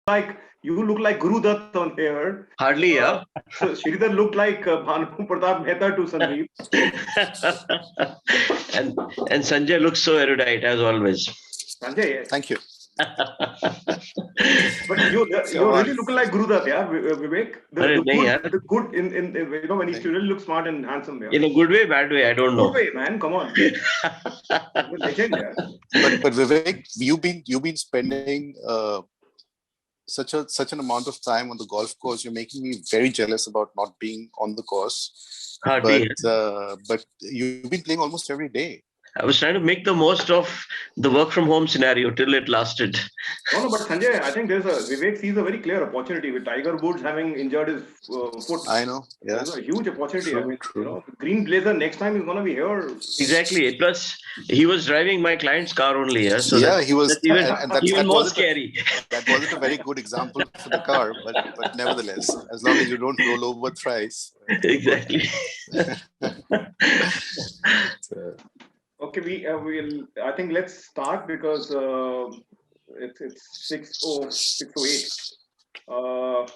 like Guru Dutt on here. Hardly, yeah. So Sridhar looked like Bhanu Pratap Mehta to Sandeep. and Sanjay looks so erudite as always. Sanjay, Thank you. But you're really looking like Guru Dutt, yeah, Vivek. The good in when he really looks smart and handsome. Yeah. In a good way, bad way, I don't know. Good way, man. Come on. Legend, yeah. But Vivek, you've been spending such an amount of time on the golf course. You're making me very jealous about not being on the course. But you've been playing almost every day. I was trying to make the most of the work from home scenario till it lasted. No, but Sanjay, I think Vivek sees a very clear opportunity with Tiger Woods having injured his foot. I know. Yeah. There's a huge opportunity. True, I mean, true. Green Blazer next time is going to be here. Exactly. Plus, he was driving my client's car only. Yeah, so he was. That's even more scary. That wasn't a very good example for the car, but nevertheless, as long as you don't roll over thrice. Exactly. Okay, we'll. I think let's start because it's 6:08.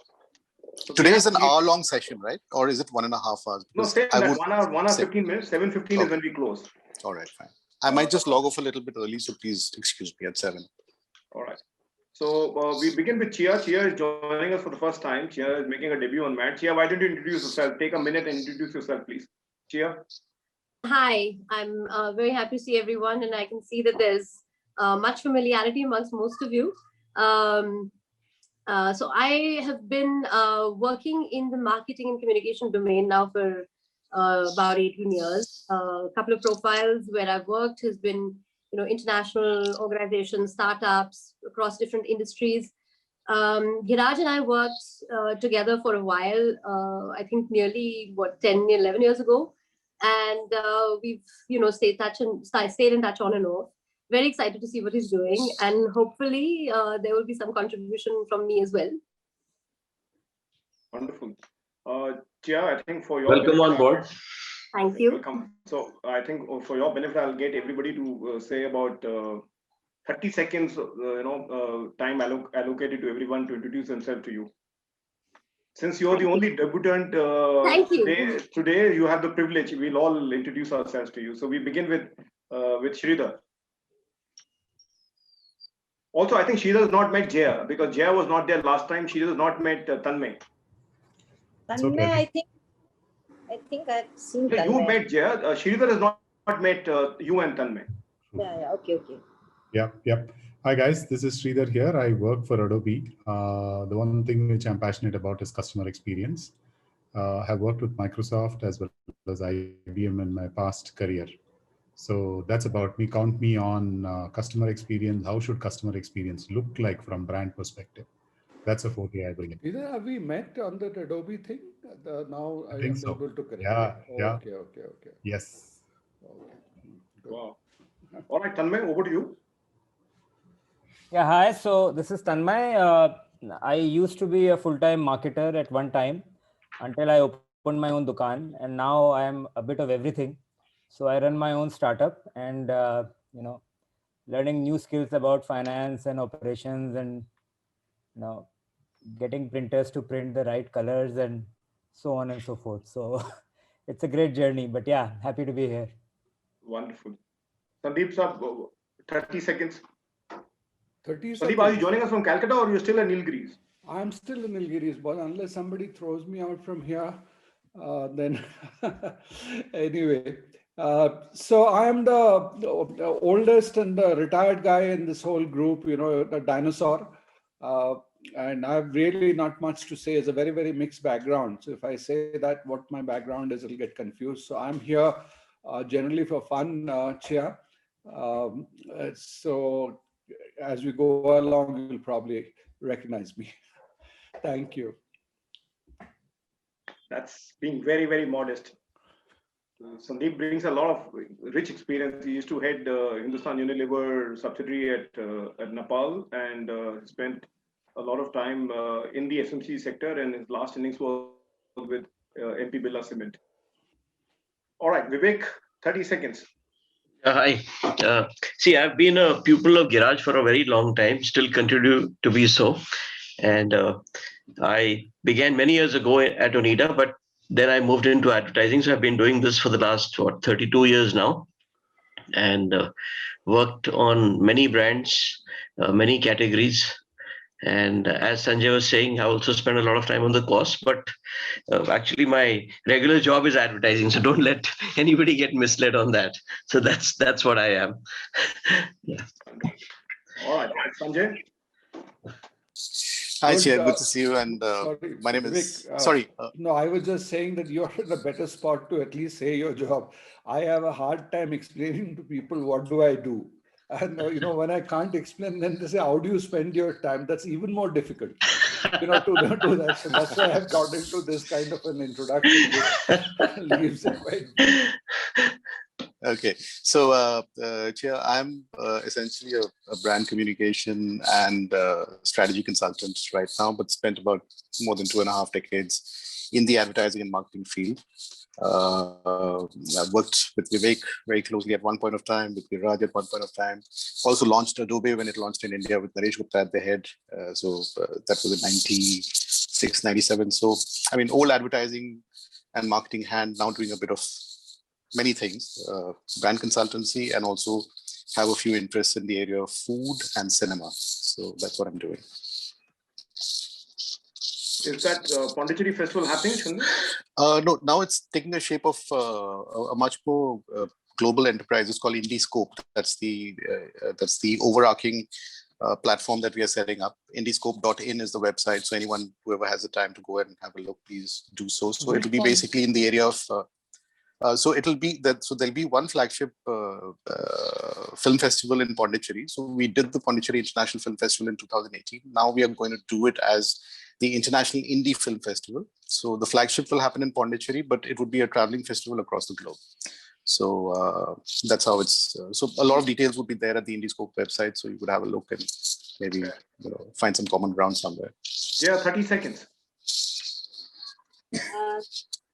Today is an hour-long session, right? Or is it 1.5 hours? No, say that 1 hour 15 minutes. 7:15 is when we close. All right, fine. I might just log off a little bit early, so please excuse me at 7. All right. So we begin with Chia. Chia is joining us for the first time. Chia is making a debut on M.A.D.D. Chia, why don't you introduce yourself? Take a minute and introduce yourself, please. Chia. Hi, I'm very happy to see everyone, and I can see that there's much familiarity amongst most of you. So I have been working in the marketing and communication domain now for about 18 years. A couple of profiles where I've worked has been, international organizations, startups across different industries. Giraj and I worked together for a while, I think nearly 10, 11 years ago. And we've, stayed in touch on and off. Very excited to see what he's doing. And hopefully there will be some contribution from me as well. Wonderful. Chia, I think for your welcome on board. Thank you. Welcome. So I think for your benefit, I'll get everybody to say about 30 seconds, time allocated to everyone to introduce themselves to you. Since you're the only debutant today, you have the privilege. We'll all introduce ourselves to you. So we begin with Sridhar. Also, I think Sridhar has not met Jaya because Jaya was not there last time. Sridhar has not met Tanmay. Tanmay, I think I've seen Tanmay. You met Jaya. Sridhar has not met you and Tanmay. Yeah. Okay. Yep. Hi guys, this is Sridhar here. I work for Adobe. The one thing which I'm passionate about is customer experience. I have worked with Microsoft as well as IBM in my past career. So that's about me. Count me on customer experience. How should customer experience look like from brand perspective? That's a forte I bring in. Either have we met on that Adobe thing? Now I am able to correct. Yeah. Okay. Yes. Okay. Wow. All right, Tanmay, over to you. Yeah, hi. So this is Tanmay. I used to be a full-time marketer at one time until I opened my own dukaan, and now I am a bit of everything. So I run my own startup and learning new skills about finance and operations, and getting printers to print the right colors and so on and so forth. So it's a great journey. But yeah, happy to be here. Wonderful. Sandeep sir, 30 seconds. 30 Sandeep, seconds. are you joining us from Calcutta or you're still in Nilgiris? I'm still in Nilgiris, but unless somebody throws me out from here, then anyway. So I am the oldest and the retired guy in this whole group, the dinosaur. And I have really not much to say. It's a very, very mixed background. So if I say that what my background is, it'll get confused. So I'm here generally for fun, Chia. So as we go along, you'll probably recognize me. Thank you. That's being very, very modest. Sandeep brings a lot of rich experience. He used to head Hindustan Unilever subsidiary at Nepal and spent a lot of time in the FMCG sector, and his last innings was with MP Birla Cement. All right, Vivek, 30 seconds. Hi. See, I've been a pupil of Giraj for a very long time, still continue to be so. And I began many years ago at Oneida, but then I moved into advertising. So I've been doing this for the last 32 years now, and worked on many brands, many categories. And as Sanjay was saying, I also spend a lot of time on the course, but actually my regular job is advertising. So don't let anybody get misled on that. So that's what I am. Yeah. All right, Sanjay. Hi, Good, Chair. Good to see you. And Sorry, my name Vivek, is. Sorry. No, I was just saying that you're in a better spot to at least say your job. I have a hard time explaining to people what do I do. And when I can't explain, then they say, how do you spend your time? That's even more difficult, to do that. So that's why I've got into this kind of an introduction, which leaves it quite. Okay, so Chair, I'm essentially a brand communication and strategy consultant right now, but spent about more than 2.5 decades in the advertising and marketing field. I worked with Vivek very closely at one point of time, with Viraj at one point of time. Also launched Adobe when it launched in India with Naresh Gupta at the head. That was in 96, 97. So, I mean, old advertising and marketing hand, now doing a bit of many things, brand consultancy, and also have a few interests in the area of food and cinema. So that's what I'm doing. Is that Pondicherry Festival happening, Chandu? No, now it's taking the shape of a much more global enterprise. It's called IndieScope. That's the overarching platform that we are setting up. IndieScope.in is the website. So anyone, whoever has the time to go ahead and have a look, please do so. So it'll be basically in the area of. So it'll be that. So there'll be one flagship film festival in Pondicherry. So we did the Pondicherry International Film Festival in 2018. Now we are going to do it as the International Indie Film Festival. So the flagship will happen in Pondicherry, but it would be a traveling festival across the globe. So that's how it's. So a lot of details would be there at the IndieScope website. So you could have a look and maybe find some common ground somewhere. Yeah, 30 seconds.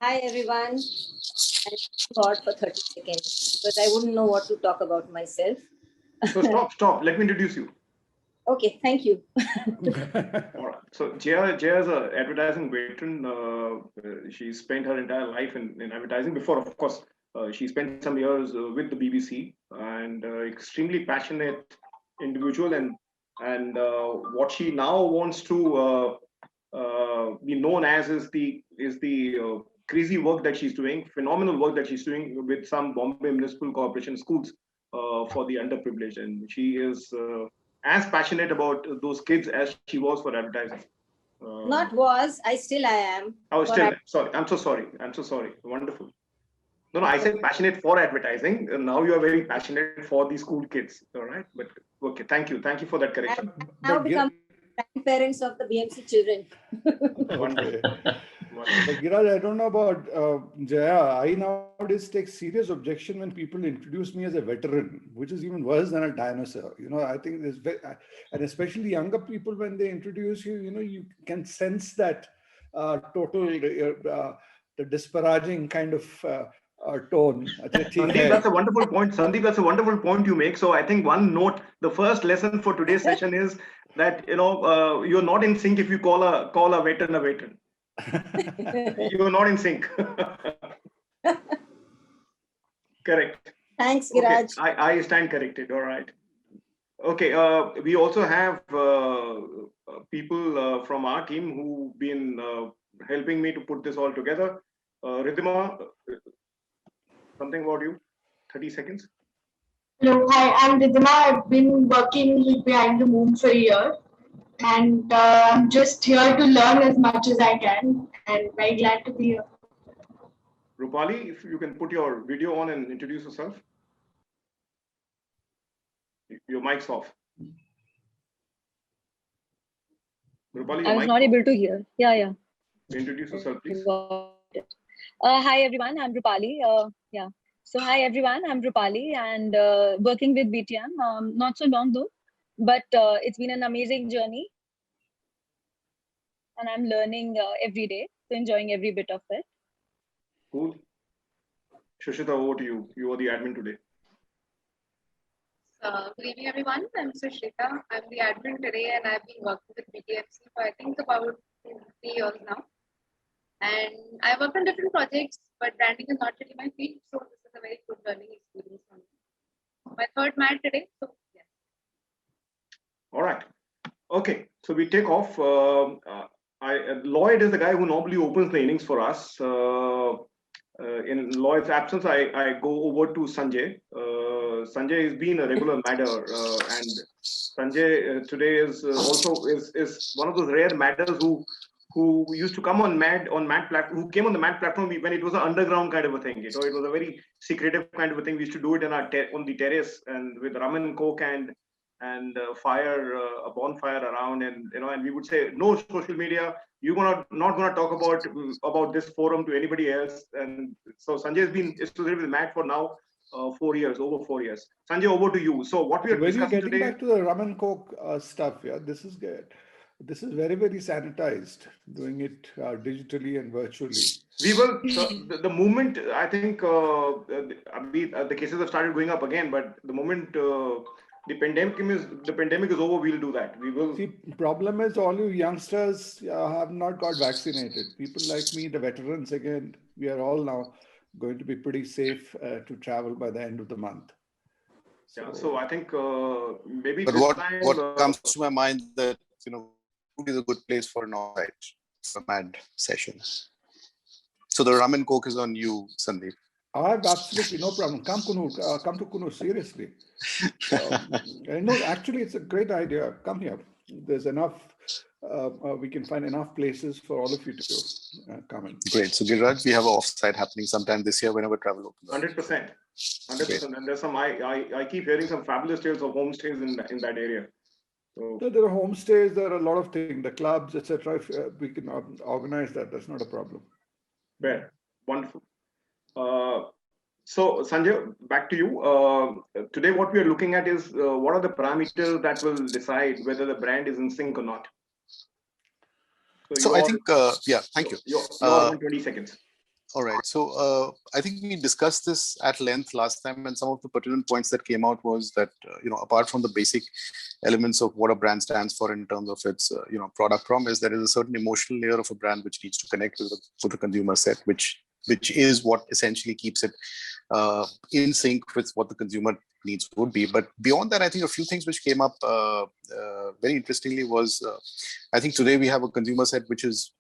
Hi, everyone. I thought for 30 seconds, but I wouldn't know what to talk about myself. So stop. Let me introduce you. Okay, thank you. All right. So Jaya is an advertising veteran. She spent her entire life in advertising. Before, of course, she spent some years with the BBC, and extremely passionate individual. And what she now wants to be known as is the crazy work that she's doing, phenomenal work that she's doing with some Bombay Municipal Corporation schools for the underprivileged, and she is as passionate about those kids as she was for advertising. Not was, I am. Oh, still, sorry. I'm so sorry. Wonderful. No, I said passionate for advertising. Now you are very passionate for the school kids. All right. But okay, thank you. Thank you for that correction. Now become grandparents of the BMC children. Wonderful. But Giraj, I don't know about Jaya. I nowadays take serious objection when people introduce me as a veteran, which is even worse than a dinosaur. I think this, and especially younger people, when they introduce you, you can sense that total the disparaging kind of tone. Sandeep, that's a wonderful point. Sandeep, that's a wonderful point you make. So I think one note, the first lesson for today's session is that you're not in sync if you call a veteran a veteran. You're not in sync. Correct. Thanks, Giraj. Okay. I stand corrected. All right. Okay. We also have people from our team who've been helping me to put this all together. Ridhima, something about you? 30 seconds. Hello, hi, I'm Ridhima. I've been working behind the moon for a year, and I'm just here to learn as much as I can, and very glad to be here. Rupali, if you can put your video on and introduce yourself. Your mic's off. Rupali, I was not able to hear. Yeah. Introduce yourself, please. Hi, everyone. I'm Rupali. So hi, everyone. I'm Rupali and working with BTM. Not so long though, but it's been an amazing journey. And I'm learning every day, so enjoying every bit of it. Cool. Shushita, over to you. You are the admin today. So Good evening, everyone. I'm Sushita. I'm the admin today, and I've been working with BTFC for I think about 3 years now. And I worked on different projects, but branding is not really my field, so this is a very good learning experience for me. My third MAD today, so yes. All right. Okay, so we take off. Lloyd is the guy who normally opens the innings for us. In Lloyd's absence, I go over to Sanjay. Sanjay has been a regular madder, and Sanjay today is also is one of those rare madders who used to come on MAD platform, who came on the MAD platform when it was an underground kind of a thing. It was a very secretive kind of a thing. We used to do it in our on the terrace and with rum and coke and fire a bonfire around, and and we would say no social media. You're not gonna talk about this forum to anybody else. And so Sanjay has been associated with MAD for now over 4 years. Sanjay, over to you. So what we are When you're discussing getting today. back to the rum and coke stuff, yeah, this is good. This is very, very sanitized, doing it digitally and virtually. We will, the moment, I think the cases have started going up again, but the moment the pandemic is over, we'll do that. We will. See, problem is all you youngsters have not got vaccinated. People like me, the veterans, again, we are all now going to be pretty safe to travel by the end of the month. So I think maybe. But what comes to my mind that food is a good place for an all-night, for MAD sessions. So the rum and coke is on you, Sandeep. I have absolutely no problem. Come to Kunu, seriously. No, actually, it's a great idea. Come here. There's enough. We can find enough places for all of you to come in. Great. So Giriraj, we have an offsite happening sometime this year whenever travel opens. 100%. And there's some. I keep hearing some fabulous tales of homestays in that area. So there are homestays. There are a lot of things. The clubs, etc. If we can organize that, that's not a problem. Fair. Wonderful. So Sanjay, back to you. Today, what we are looking at is what are the parameters that will decide whether the brand is in sync or not. So I think, yeah, thank you. You're on 20 seconds. All right. So I think we discussed this at length last time, and some of the pertinent points that came out was that, apart from the basic elements of what a brand stands for in terms of its, product promise, there is a certain emotional layer of a brand which needs to connect with the consumer set, which is what essentially keeps it in sync with what the consumer needs would be. But beyond that, I think a few things which came up very interestingly was, I think today we have a consumer set which is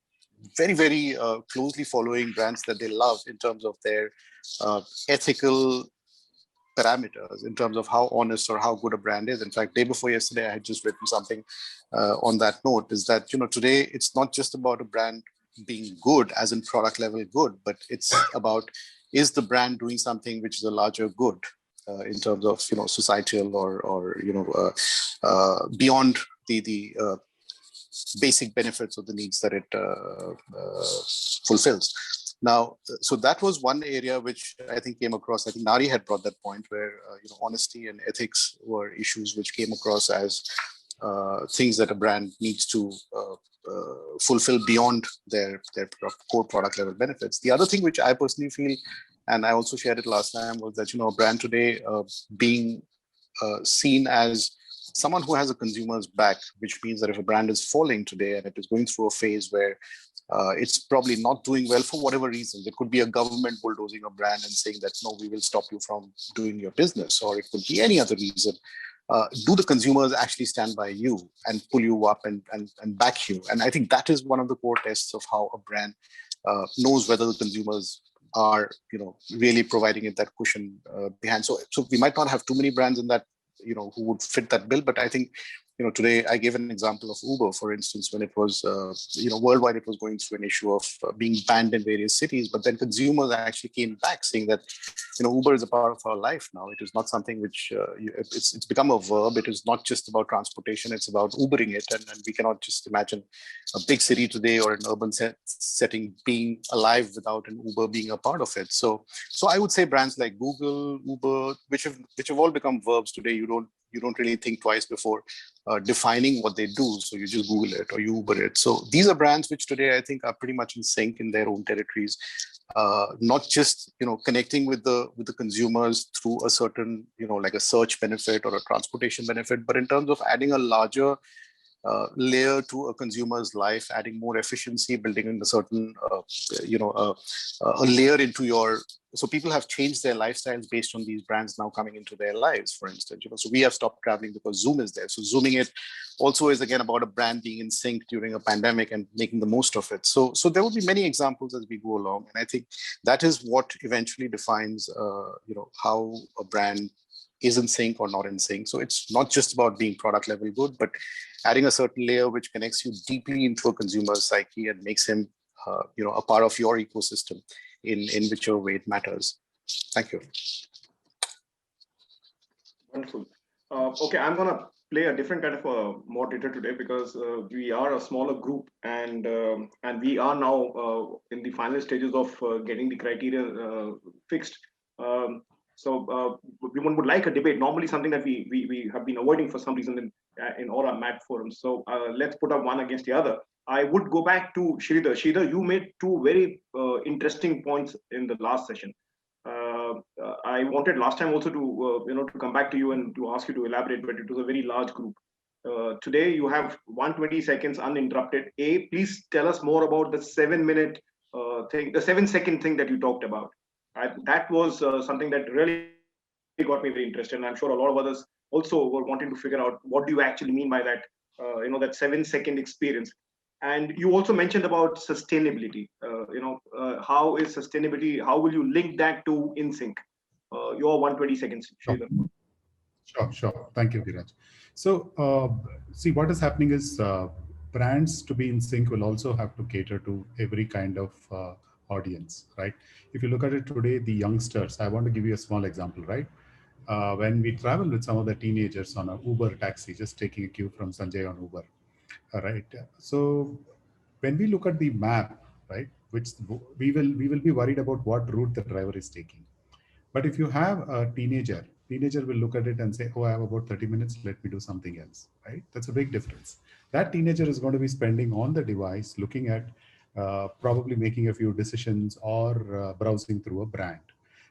very, very closely following brands that they love in terms of their ethical parameters, in terms of how honest or how good a brand is. In fact, day before yesterday, I had just written something on that note, is that, today it's not just about a brand being good as in product level good, but it's about, is the brand doing something which is a larger good in terms of, societal or beyond the basic benefits of the needs that it fulfills. Now, so that was one area which I think came across. I think Nari had brought that point where honesty and ethics were issues which came across as things that a brand needs to fulfill beyond their core product level benefits. The other thing which I personally feel, and I also shared it last time, was that a brand today being seen as someone who has a consumer's back, which means that if a brand is falling today and it is going through a phase where it's probably not doing well for whatever reasons, it could be a government bulldozing a brand and saying that, no, we will stop you from doing your business, or it could be any other reason. Do the consumers actually stand by you and pull you up and back you? And I think that is one of the core tests of how a brand knows whether the consumers are, really providing it that cushion behind. So we might not have too many brands in that, who would fit that bill, but I think, today I gave an example of Uber, for instance, when it was, worldwide, it was going through an issue of being banned in various cities, but then consumers actually came back saying that, Uber is a part of our life now. It is not something which, it's become a verb. It is not just about transportation, it's about Ubering it. And we cannot just imagine a big city today or an urban setting being alive without an Uber being a part of it. So I would say brands like Google, Uber, which have all become verbs today. You don't really think twice before defining what they do. So you just Google it or you Uber it. So these are brands which today I think are pretty much in sync in their own territories. not just connecting with the consumers through a certain like a search benefit or a transportation benefit, but in terms of adding a larger layer to a consumer's life, adding more efficiency, building in a certain a layer into your. So people have changed their lifestyles based on these brands now coming into their lives. For instance, so we have stopped traveling because Zoom is there. So zooming it also is again about a brand being in sync during a pandemic and making the most of it. So there will be many examples as we go along, and I think that is what eventually defines how a brand is in sync or not in sync. So it's not just about being product level good, but adding a certain layer which connects you deeply into a consumer's psyche and makes him a part of your ecosystem in whichever way it matters. Thank you. Wonderful. Okay, I'm gonna play a different kind of a moderator today because we are a smaller group, and we are now in the final stages of getting the criteria fixed. So we would like a debate. Normally, something that we have been avoiding for some reason in all our MAD forums. So let's put up one against the other. I would go back to Sridhar. Sridhar, you made two very interesting points in the last session. I wanted last time also to to come back to you and to ask you to elaborate, but it was a very large group. Today you have 120 seconds uninterrupted. Please tell us more about the 7-minute thing, the 7-second thing that you talked about. That was something that really got me very interested, and I'm sure a lot of others also were wanting to figure out what do you actually mean by that, that 7-second experience. And you also mentioned about sustainability. How is sustainability? How will you link that to InSync? Your 120 seconds, Sridhar. Sure. Thank you, Viraj. So, see, what is happening is brands to be in sync will also have to cater to every kind of audience, right? If you look at it today, the youngsters, I want to give you a small example, right? When we travel with some of the teenagers on a Uber taxi, just taking a cue from Sanjay on Uber, all right? So when we look at the map, right, which we will be worried about what route the driver is taking. But if you have a teenager will look at it and say, oh, I have about 30 minutes, let me do something else, right? That's a big difference. That teenager is going to be spending on the device, looking at probably making a few decisions or browsing through a brand.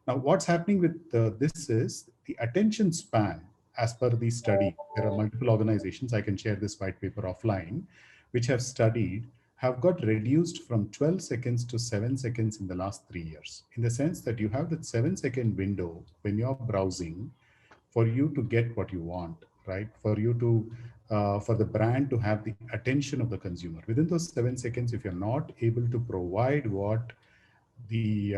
Now, what's happening with this is the attention span, as per the study, there are multiple organizations, I can share this white paper offline, which have studied, have got reduced from 12 seconds to 7 seconds in the last 3 years, in the sense that you have that 7-second window when you're browsing for you to get what you want, right? For you to, for the brand to have the attention of the consumer. Within those 7 seconds, if you're not able to provide what the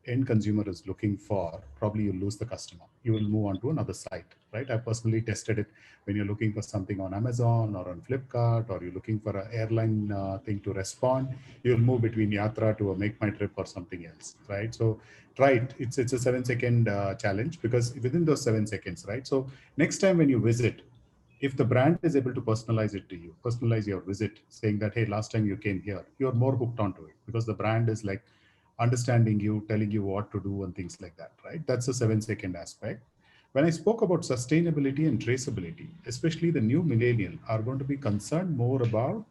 end consumer is looking for, probably you lose the customer. You will move on to another site, right? I personally tested it when you're looking for something on Amazon or on Flipkart, or you're looking for an airline thing to respond, you'll move between Yatra to a Make My Trip or something else, right? So try it. It's a 7-second challenge, because within those 7 seconds, right? So next time when you visit, if the brand is able to personalize it to you, personalize your visit, saying that, hey, last time you came here, you're more hooked onto it because the brand is like understanding you, telling you what to do and things like that, right? That's the 7-second aspect. When I spoke about sustainability and traceability, especially the new millennial are going to be concerned more about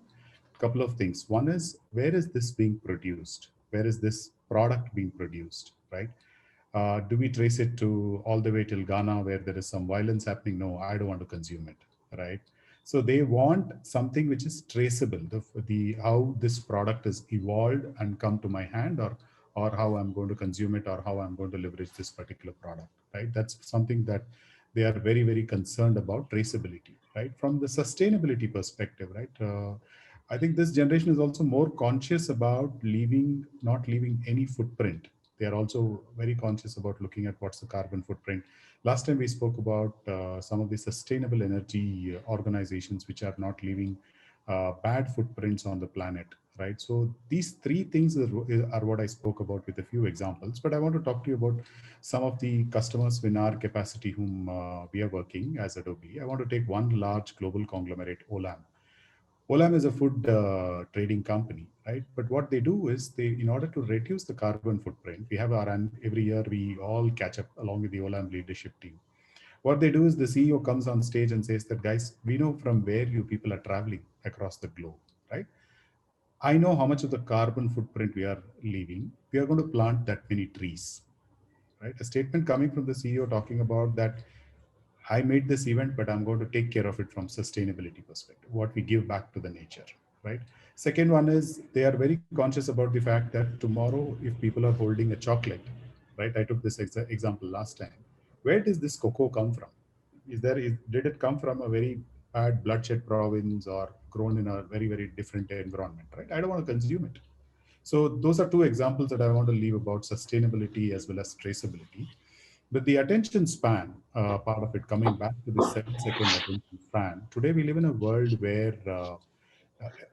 a couple of things. One is, where is this being produced? Where is this product being produced, right? Do we trace it to all the way till Ghana where there is some violence happening? No, I don't want to consume it, right? So they want something which is traceable, the how this product is evolved and come to my hand, or how I'm going to consume it, or how I'm going to leverage this particular product, right? That's something that they are very, very concerned about, traceability, right? From the sustainability perspective, right? I think this generation is also more conscious about not leaving any footprint. They are also very conscious about looking at what's the carbon footprint. Last time we spoke about some of the sustainable energy organizations which are not leaving bad footprints on the planet, right? So these three things are what I spoke about with a few examples, but I want to talk to you about some of the customers in our capacity whom we are working as Adobe. I want to take one large global conglomerate, Olam. Olam is a food trading company, right? But what they do is in order to reduce the carbon footprint, we have every year we all catch up along with the Olam leadership team. What they do is the CEO comes on stage and says that, guys, we know from where you people are traveling across the globe, right? I know how much of the carbon footprint we are leaving. we are going to plant that many trees, right? A statement coming from the CEO talking about that I made this event, but I'm going to take care of it from sustainability perspective, what we give back to the nature, right? Second one is they are very conscious about the fact that tomorrow, if people are holding a chocolate, right? I took this example last time. Where does this cocoa come from? Did it come from a very bad bloodshed province or grown in a very, very different environment, right? I don't want to consume it. So those are two examples that I want to leave about sustainability as well as traceability. But the attention span part of it, coming back to the 7-second attention span, today we live in a world where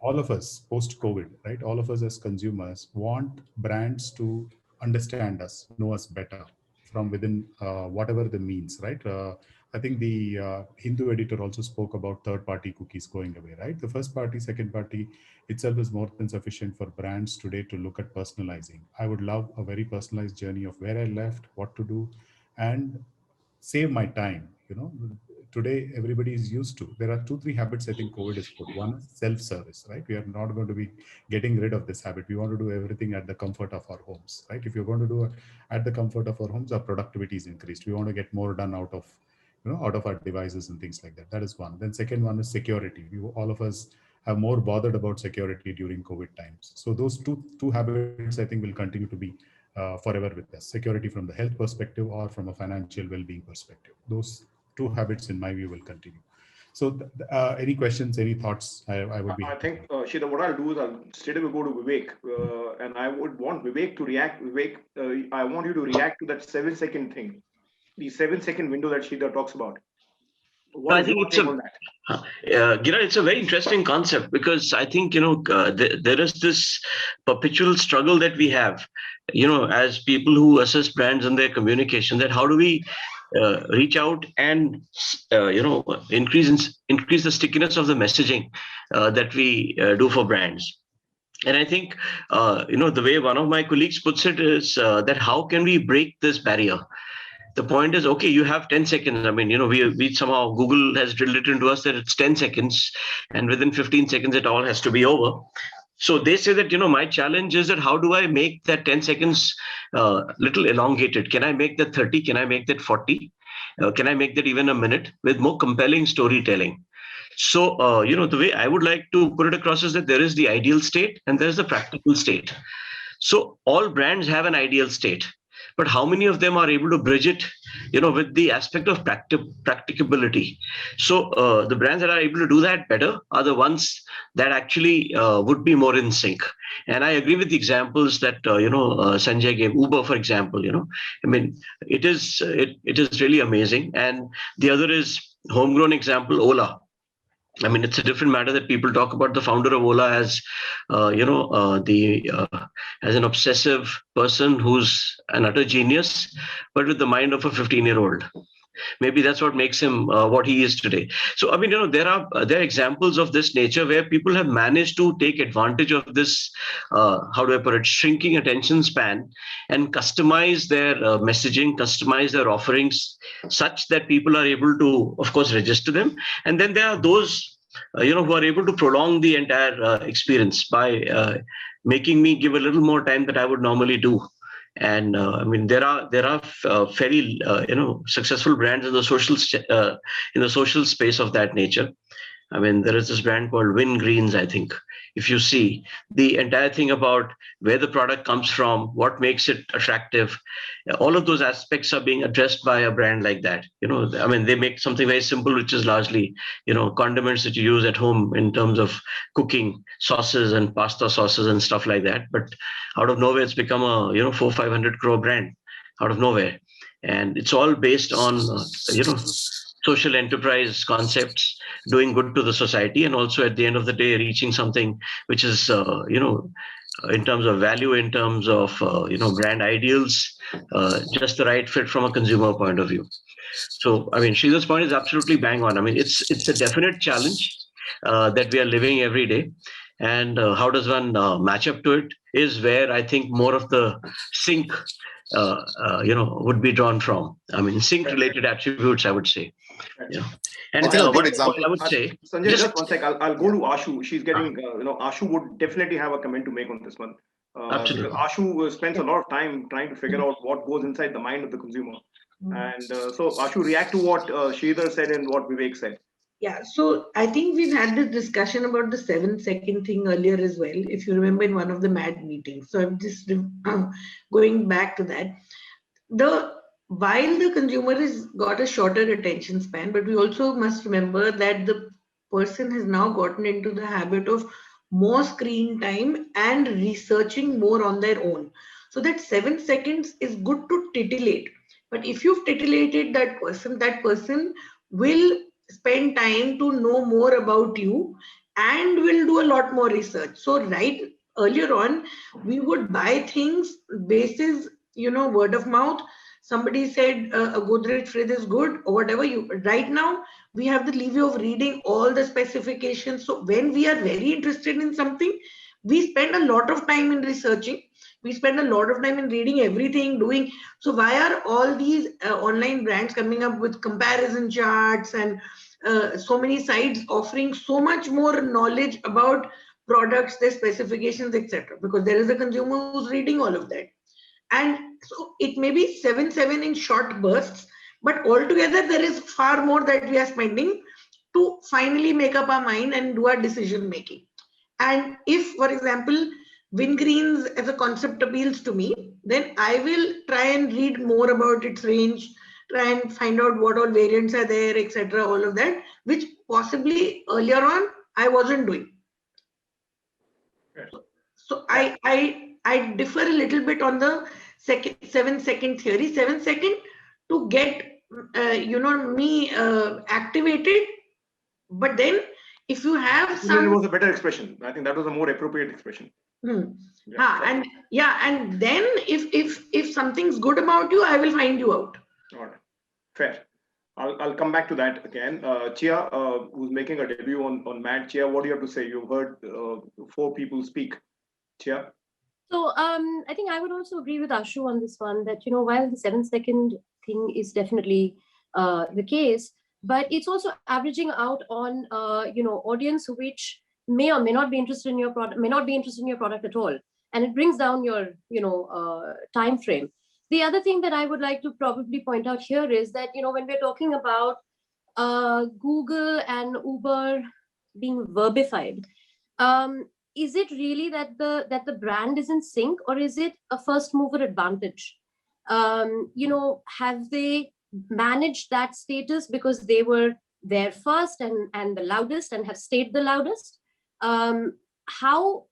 all of us post-COVID, right? All of us as consumers want brands to understand us, know us better from within whatever the means, right? I think the Hindu editor also spoke about third-party cookies going away, right? The first party, second party itself is more than sufficient for brands today to look at personalizing. I would love a very personalized journey of where I left, what to do, and save my time. Today everybody is used to. There are 2-3 habits I think COVID has put. One is self-service, right? We are not going to be getting rid of this habit. We want to do everything at the comfort of our homes, right? If you're going to do it at the comfort of our homes, our productivity is increased. We want to get more done out of our devices and things like that. That is one. Then second one is security. All of us have more bothered about security during COVID times. So those two habits I think will continue to be forever with us. Security from the health perspective or from a financial well-being perspective. Those two habits in my view will continue. So any questions, any thoughts? I would be happy. I think, Shida, what I'll do is I'll straight away go to Vivek, and I would want Vivek to react. Vivek, I want you to react to that 7-second thing, the 7-second window that Shida talks about. I think it's a very interesting concept, because I think, there is this perpetual struggle that we have, as people who assess brands and their communication, that how do we reach out and, increase the stickiness of the messaging that we do for brands. And I think, the way one of my colleagues puts it is that how can we break this barrier? The point is, okay, you have 10 seconds. I mean, we somehow, Google has drilled it into us that it's 10 seconds and within 15 seconds, it all has to be over. So they say that, my challenge is that how do I make that 10 seconds little elongated? Can I make that 30? Can I make that 40? Can I make that even a minute with more compelling storytelling? So, the way I would like to put it across is that there is the ideal state and there's the practical state. So all brands have an ideal state, but how many of them are able to bridge it, with the aspect of practicability? So the brands that are able to do that better are the ones that actually would be more in sync. And I agree with the examples that Sanjay gave. Uber, for example, I mean, it is really amazing. And the other is homegrown example, Ola. I mean, it's a different matter that people talk about the founder of Ola as, as an obsessive person who's an utter genius, but with the mind of a 15-year-old. Maybe that's what makes him what he is today. So, I mean, there are examples of this nature where people have managed to take advantage of this, how do I put it, shrinking attention span and customize their messaging, customize their offerings such that people are able to, of course, register them. And then there are those, who are able to prolong the entire experience by making me give a little more time that I would normally do. And I mean, there are very successful brands in the social space of that nature. I mean, there is this brand called Win Greens, I think. If you see the entire thing about where the product comes from, what makes it attractive, all of those aspects are being addressed by a brand like that. I mean, they make something very simple, which is largely, condiments that you use at home in terms of cooking, sauces and pasta sauces and stuff like that. But out of nowhere, it's become a, 400-500 crore brand out of nowhere. And it's all based on, social enterprise concepts, doing good to the society, and also at the end of the day, reaching something which is, in terms of value, in terms of, brand ideals, just the right fit from a consumer point of view. So, I mean, Sridhar's point is absolutely bang on. I mean, it's a definite challenge that we are living every day. And how does one match up to it is where I think more of the sync, would be drawn from. I mean, sync-related attributes, I would say. Yeah. And I think a good example. I would say, Sanjay, just one sec. I'll go to Ashu. She's getting, Ashu would definitely have a comment to make on this one. Absolutely. Because Ashu spends a lot of time trying to figure out what goes inside the mind of the consumer. And so Ashu, react to what Sridhar said and what Vivek said. Yeah, so I think we've had this discussion about the 7-second thing earlier as well, if you remember in one of the MAD meetings. So I'm just going back to that. While the consumer has got a shorter attention span, but we also must remember that the person has now gotten into the habit of more screen time and researching more on their own. So that 7 seconds is good to titillate. But if you've titillated that person will spend time to know more about you and will do a lot more research. So right earlier on, we would buy things basis, word of mouth. Somebody said a Godrej fridge is good or whatever. Right now we have the leeway of reading all the specifications. So when we are very interested in something, we spend a lot of time in researching. We spend a lot of time in reading everything, doing. So why are all these online brands coming up with comparison charts and so many sites offering so much more knowledge about products, their specifications, etc.? Because there is a consumer who's reading all of that. And so it may be 7 in short bursts, but altogether there is far more that we are spending to finally make up our mind and do our decision making. And if, for example, Wingreens as a concept appeals to me, then I will try and read more about its range, try and find out what all variants are there, etc., all of that, which possibly earlier on I wasn't doing. So I differ a little bit on the 7-second theory. 7 second to get me activated, but then if you have some, it was a better expression. I think that was a more appropriate expression. And then if something's good about you, I will find you out. All right, fair. I'll come back to that again. Chia, who's making a debut on MAD. Chia, what do you have to say? You've heard 4 people speak. Chia. So I think I would also agree with Ashu on this one, that while the 7-second thing is definitely the case, but it's also averaging out on audience which may or may not be interested in your product, at all, and it brings down your time frame. The other thing that I would like to probably point out here is that when we're talking about Google and Uber being verbified, is it really that the brand is in sync, or is it a first mover advantage? Have they managed that status because they were there first and the loudest and have stayed the loudest? How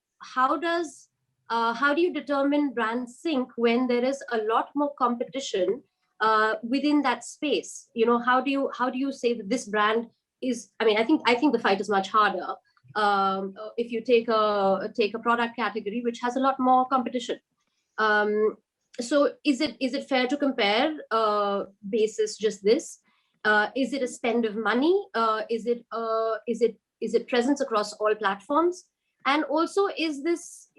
do you determine brand sync when there is a lot more competition within that space? How do you say that this brand is? I mean, I think the fight is much harder if you take a product category which has a lot more competition. So is it fair to compare basis just this? Is it a spend of money? Is it presence across all platforms? And also, is this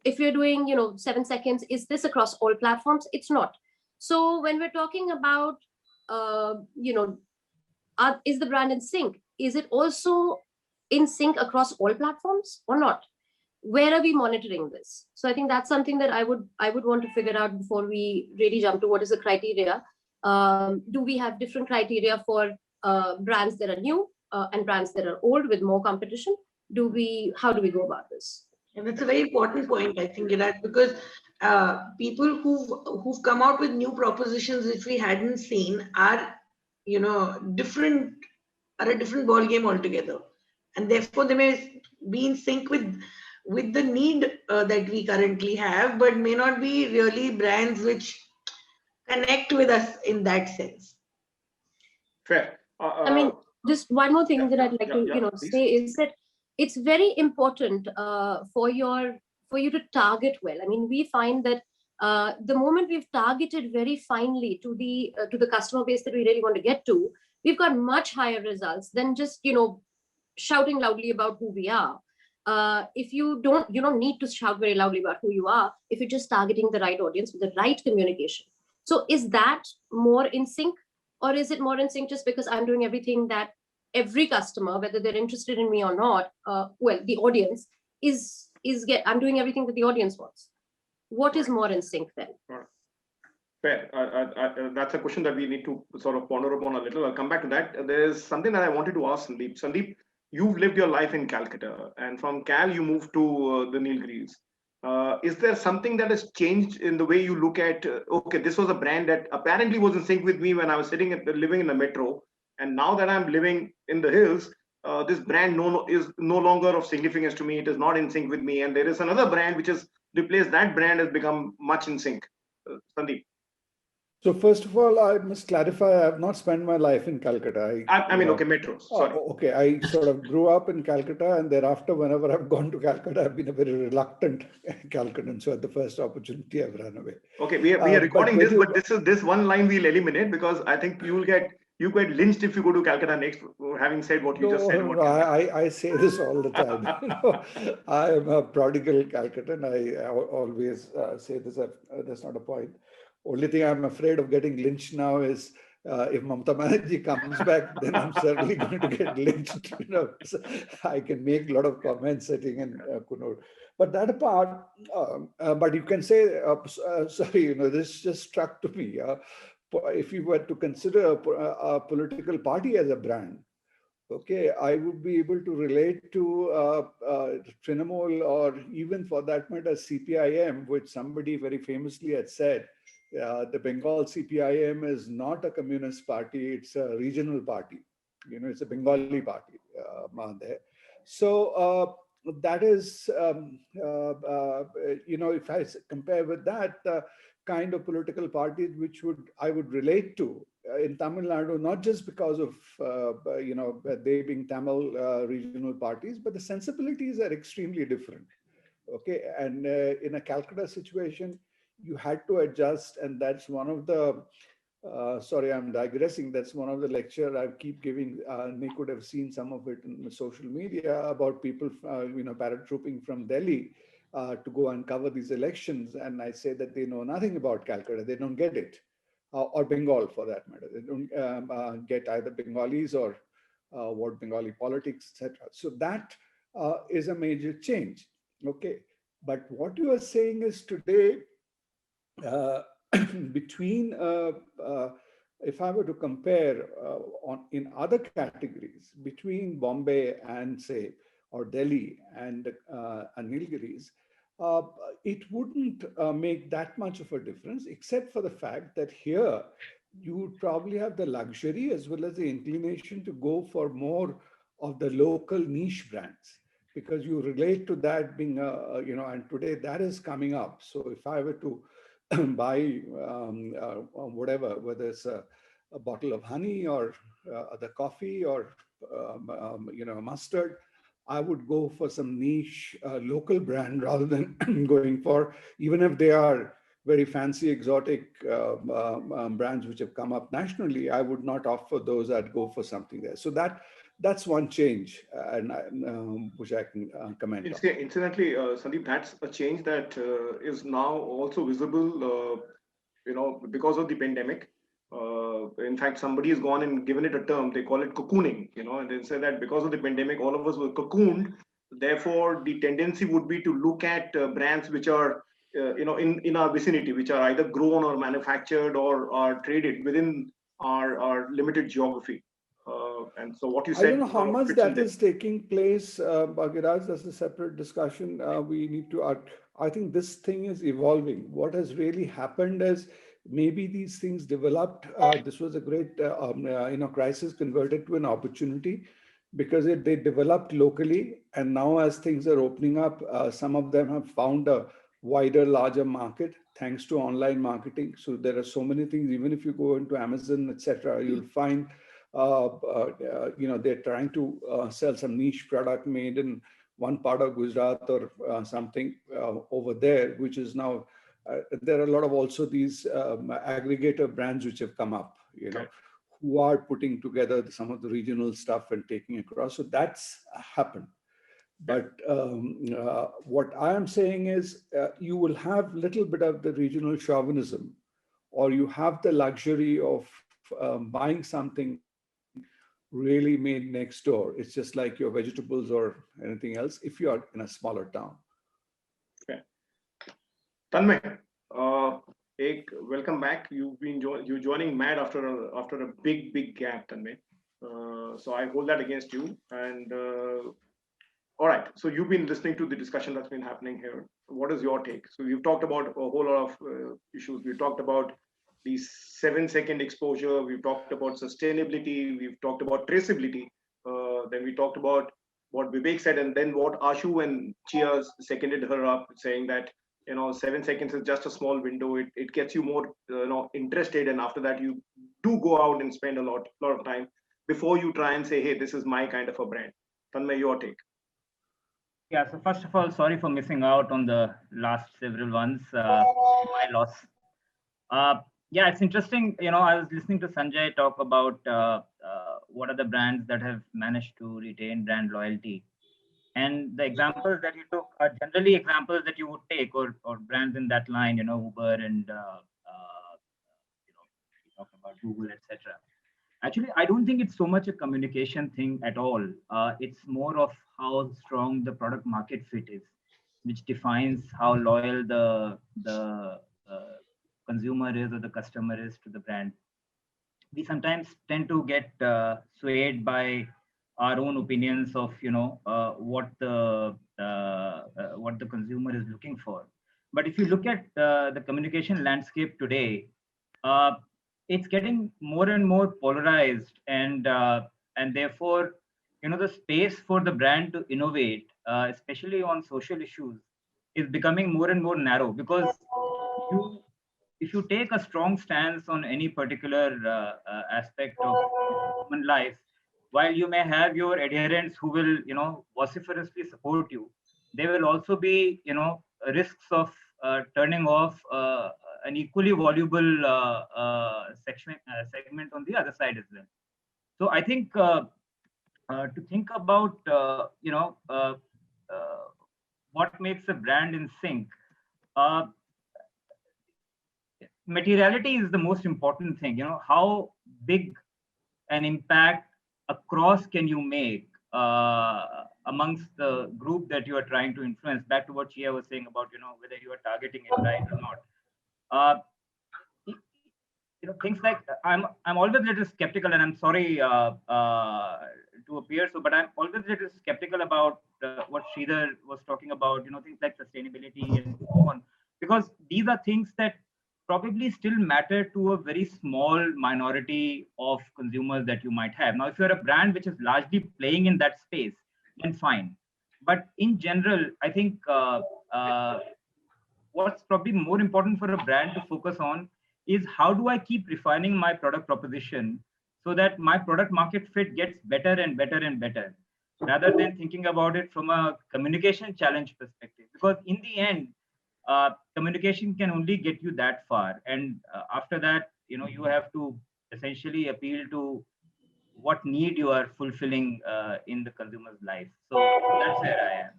if you're doing 7 seconds, is this across all platforms? It's not. So when we're talking about is the brand in sync? Is it also in sync across all platforms or not? Where are we monitoring this? So I think that's something that I would want to figure out before we really jump to what is the criteria. Do we have different criteria for brands that are new and brands that are old with more competition? How do we go about this? And that's a very important point, I think, because people who've come out with new propositions which we hadn't seen are different, are a different ball game altogether, and therefore they may be in sync with the need that we currently have, but may not be really brands which connect with us in that sense. Fair. I mean, just one more thing that I'd like to say is that it's very important for you to target well. I mean, we find that the moment we've targeted very finely to the customer base that we really want to get to, we've got much higher results than just shouting loudly about who we are. If you don't need to shout very loudly about who you are if you're just targeting the right audience with the right communication. So is that more in sync, or is it more in sync just because I'm doing everything that every customer, whether they're interested in me or not, the audience is I'm doing everything that the audience wants. What is more in sync then? Fair. That's a question that we need to sort of ponder upon a little. I'll come back to that. There's something that I wanted to ask Sandeep. Sandeep, you've lived your life in Calcutta, and from Cal you moved to the Nilgiris. Is there something that has changed in the way you look at? Okay, this was a brand that apparently was in sync with me when I was living in the metro, and now that I'm living in the hills, this brand is no longer of significance to me. It is not in sync with me, and there is another brand which has replaced that brand, has become much in sync. Sandeep. So first of all, I must clarify, I have not spent my life in Calcutta. I mean, okay, metros, sorry. Okay, I sort of grew up in Calcutta, and thereafter, whenever I've gone to Calcutta, I've been a very reluctant Calcuttan. So at the first opportunity, I've run away. Okay, we are recording this, but this one line we'll eliminate, because I think you get lynched if you go to Calcutta next, having said what you just said. I say this all the time. I am a prodigal Calcuttan. I always say this. That's not a point. Only thing I'm afraid of getting lynched now is if Mamata Banerjee comes back, then I'm certainly going to get lynched. So I can make a lot of comments sitting in Kunur. But that apart, but you can say, sorry, this just struck to me. If you were to consider a political party as a brand, okay, I would be able to relate to Trinamool, or even for that matter, CPIM, which somebody very famously had said, the Bengal CPIM is not a communist party, it's a regional party. It's a Bengali party there. So that is, if I compare with that, kind of political parties which I would relate to in Tamil Nadu, not just because of they being Tamil regional parties, but the sensibilities are extremely different. Okay, and in a Calcutta situation, you had to adjust, and that's one of the. Sorry, I'm digressing. That's one of the lecture I keep giving. Nick would have seen some of it in the social media about people, paratrooping from Delhi to go and cover these elections, and I say that they know nothing about Calcutta. They don't get it. Or Bengal for that matter. They don't get either Bengalis or what Bengali politics, etc. So that is a major change. Okay, but what you are saying is today between, if I were to compare in other categories between Bombay and say, or Delhi and Nilgiris, it wouldn't make that much of a difference, except for the fact that here you would probably have the luxury as well as the inclination to go for more of the local niche brands, because you relate to that being, and today that is coming up. So if I were to buy whatever, whether it's a bottle of honey or the coffee or mustard, I would go for some niche local brand rather than going for, even if they are very fancy exotic brands which have come up nationally, I would not opt for those. I'd go for something there. So that's one change, which I can comment on. Incidentally, Sandeep, that's a change that is now also visible, because of the pandemic. In fact, somebody has gone and given it a term. They call it cocooning, and they say that because of the pandemic, all of us were cocooned. Therefore, the tendency would be to look at brands which are, in our vicinity, which are either grown or manufactured or are traded within our limited geography. And so what you said. I don't know how much that is taking place, Bhagiraj. That's a separate discussion. We need to. I think this thing is evolving. What has really happened is maybe these things developed. This was a great, crisis converted to an opportunity, because they developed locally, and now as things are opening up, some of them have found a wider, larger market thanks to online marketing. So there are so many things. Even if you go into Amazon, etc., you'll find. They're trying to sell some niche product made in one part of Gujarat or something over there, which is now, there are a lot of also these aggregator brands which have come up, who are putting together some of the regional stuff and taking across. So that's happened. But what I am saying is you will have a little bit of the regional chauvinism, or you have the luxury of buying something really made next door. It's just like your vegetables or anything else if you are in a smaller town. Tanmay, welcome back. You've been you joining MAD after a big gap, Tanmay. So I hold that against you. And all right, so you've been listening to the discussion that's been happening here. What is your take? So we've talked about a whole lot of issues. We've talked about the 7-second exposure. We've talked about sustainability. We've talked about traceability. Then we talked about what Vivek said, and then what Ashu and Chia seconded her up, saying that 7 seconds is just a small window. It gets you more interested, and after that you do go out and spend a lot of time before you try and say, hey, this is my kind of a brand. Tanmay, your take. Yeah, so first of all, sorry for missing out on the last several ones. My loss. Yeah, it's interesting. I was listening to Sanjay talk about what are the brands that have managed to retain brand loyalty. And the examples that you took are generally examples that you would take, or brands in that line, Uber and, we talk about Google, etc. Actually, I don't think it's so much a communication thing at all. It's more of how strong the product market fit is, which defines how loyal the consumer is or the customer is to the brand. We sometimes tend to get swayed by our own opinions of what the consumer is looking for. But if you look at the communication landscape today, it's getting more and more polarized, and therefore the space for the brand to innovate, especially on social issues, is becoming more and more narrow, because if you take a strong stance on any particular aspect of human life, while you may have your adherents who will vociferously support you, there will also be risks of turning off an equally valuable segment on the other side as well. So I think to think about what makes a brand in sync, materiality is the most important thing. How big an impact across can you make amongst the group that you are trying to influence? Back to what Chia was saying about whether you are targeting it right or not. Things like I'm always a little skeptical, and I'm sorry to appear so, but I'm always a little skeptical about what Sridhar was talking about. Things like sustainability and so on, because these are things that probably still matter to a very small minority of consumers that you might have. Now, if you're a brand which is largely playing in that space, then fine. But in general, I think what's probably more important for a brand to focus on is how do I keep refining my product proposition so that my product market fit gets better and better and better, rather than thinking about it from a communication challenge perspective. Because in the end, communication can only get you that far, and after that, you have to essentially appeal to what need you are fulfilling in the consumer's life. So that's where I am.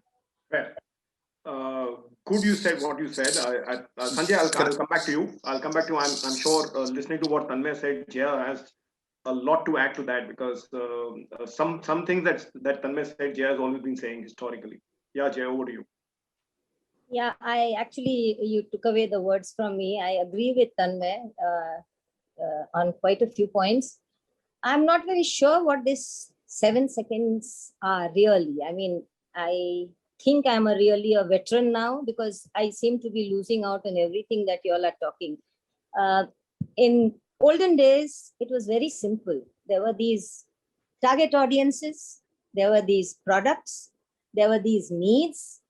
Well, good you said what you said. Sanjay, I'll come back to you. I'm sure listening to what Tanmay said, Jaya has a lot to add to that, because some things that Tanmay said, Jaya has always been saying historically. Yeah, Jaya, over to you. Yeah, you took away the words from me. I agree with Tanmay on quite a few points. I'm not very sure what this 7 seconds are really. I mean, I think I'm really a veteran now, because I seem to be losing out on everything that you all are talking. In olden days, it was very simple. There were these target audiences, there were these products, there were these needs,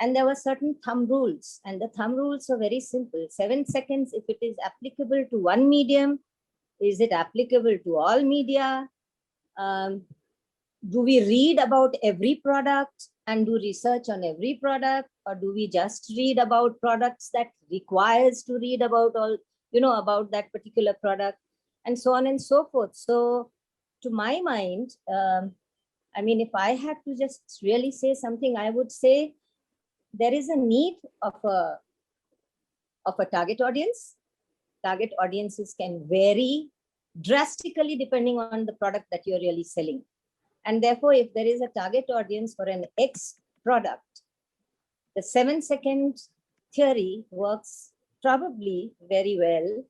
and there were certain thumb rules. And the thumb rules are very simple. 7 seconds, if it is applicable to one medium, is it applicable to all media? Do we read about every product and do research on every product, or do we just read about products that requires to read about about that particular product, and so on and so forth? So to my mind, I mean, if I had to just really say something, I would say there is a need of a target audience. Target audiences can vary drastically depending on the product that you're really selling. And therefore, if there is a target audience for an X product, the 7 second theory works probably very well,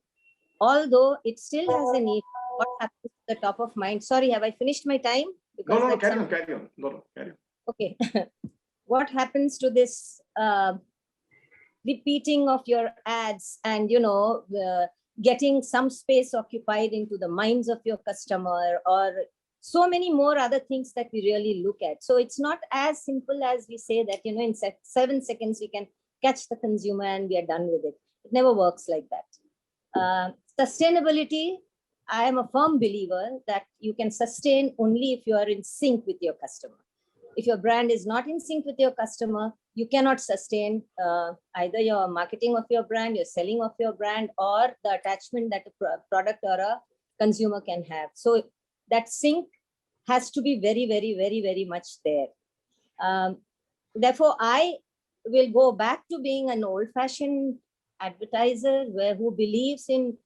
although it still has a need. What happens at the top of mind? Sorry, have I finished my time? Because No, that's carry on, carry on. No, carry on. okay. What happens to this repeating of your ads and getting some space occupied into the minds of your customer, or so many more other things that we really look at. So it's not as simple as we say that in 7 seconds we can catch the consumer and we are done with it. It never works like that. Sustainability, I am a firm believer that you can sustain only if you are in sync with your customer. If your brand is not in sync with your customer, you cannot sustain either your marketing of your brand, your selling of your brand, or the attachment that a product or a consumer can have. So that sync has to be very, very, very, very much there. Therefore, I will go back to being an old-fashioned advertiser who believes in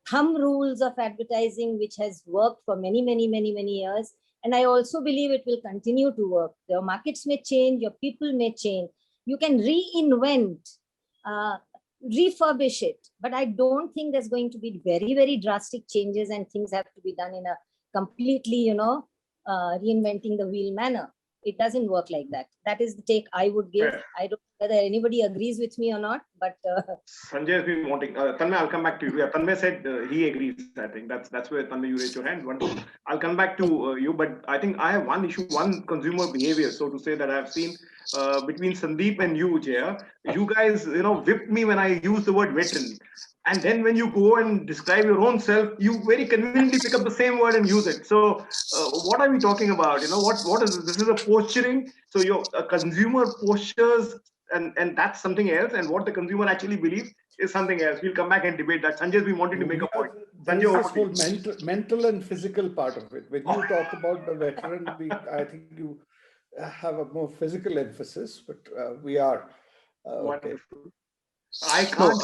thumb rules of advertising, which has worked for many, many, many, many years. And I also believe it will continue to work. Your markets may change, your people may change. You can reinvent, refurbish it. But I don't think there's going to be very, very drastic changes and things have to be done in a completely, reinventing the wheel manner. It doesn't work like that. That is the take I would give. Fair. I don't know whether anybody agrees with me or not, but Sanjay has been wanting. Tanmay, I'll come back to you. Yeah, Tanmay said he agrees. I think that's where Tanmay, you raised your hand. I'll come back to you, but I think I have one issue, one consumer behavior, so to say, that I've seen between Sandeep and you, Jaya. You guys, whipped me when I use the word veteran. And then when you go and describe your own self, you very conveniently pick up the same word and use it. So what are we talking about? What is this? This is a posturing. So a consumer postures, and that's something else. And what the consumer actually believes is something else. We'll come back and debate that. Sanjay, we wanted to make a point. There's Sanjay, this whole mental and physical part of it. When you talk about the veteran, I think you have a more physical emphasis, but we are. Okay. I can't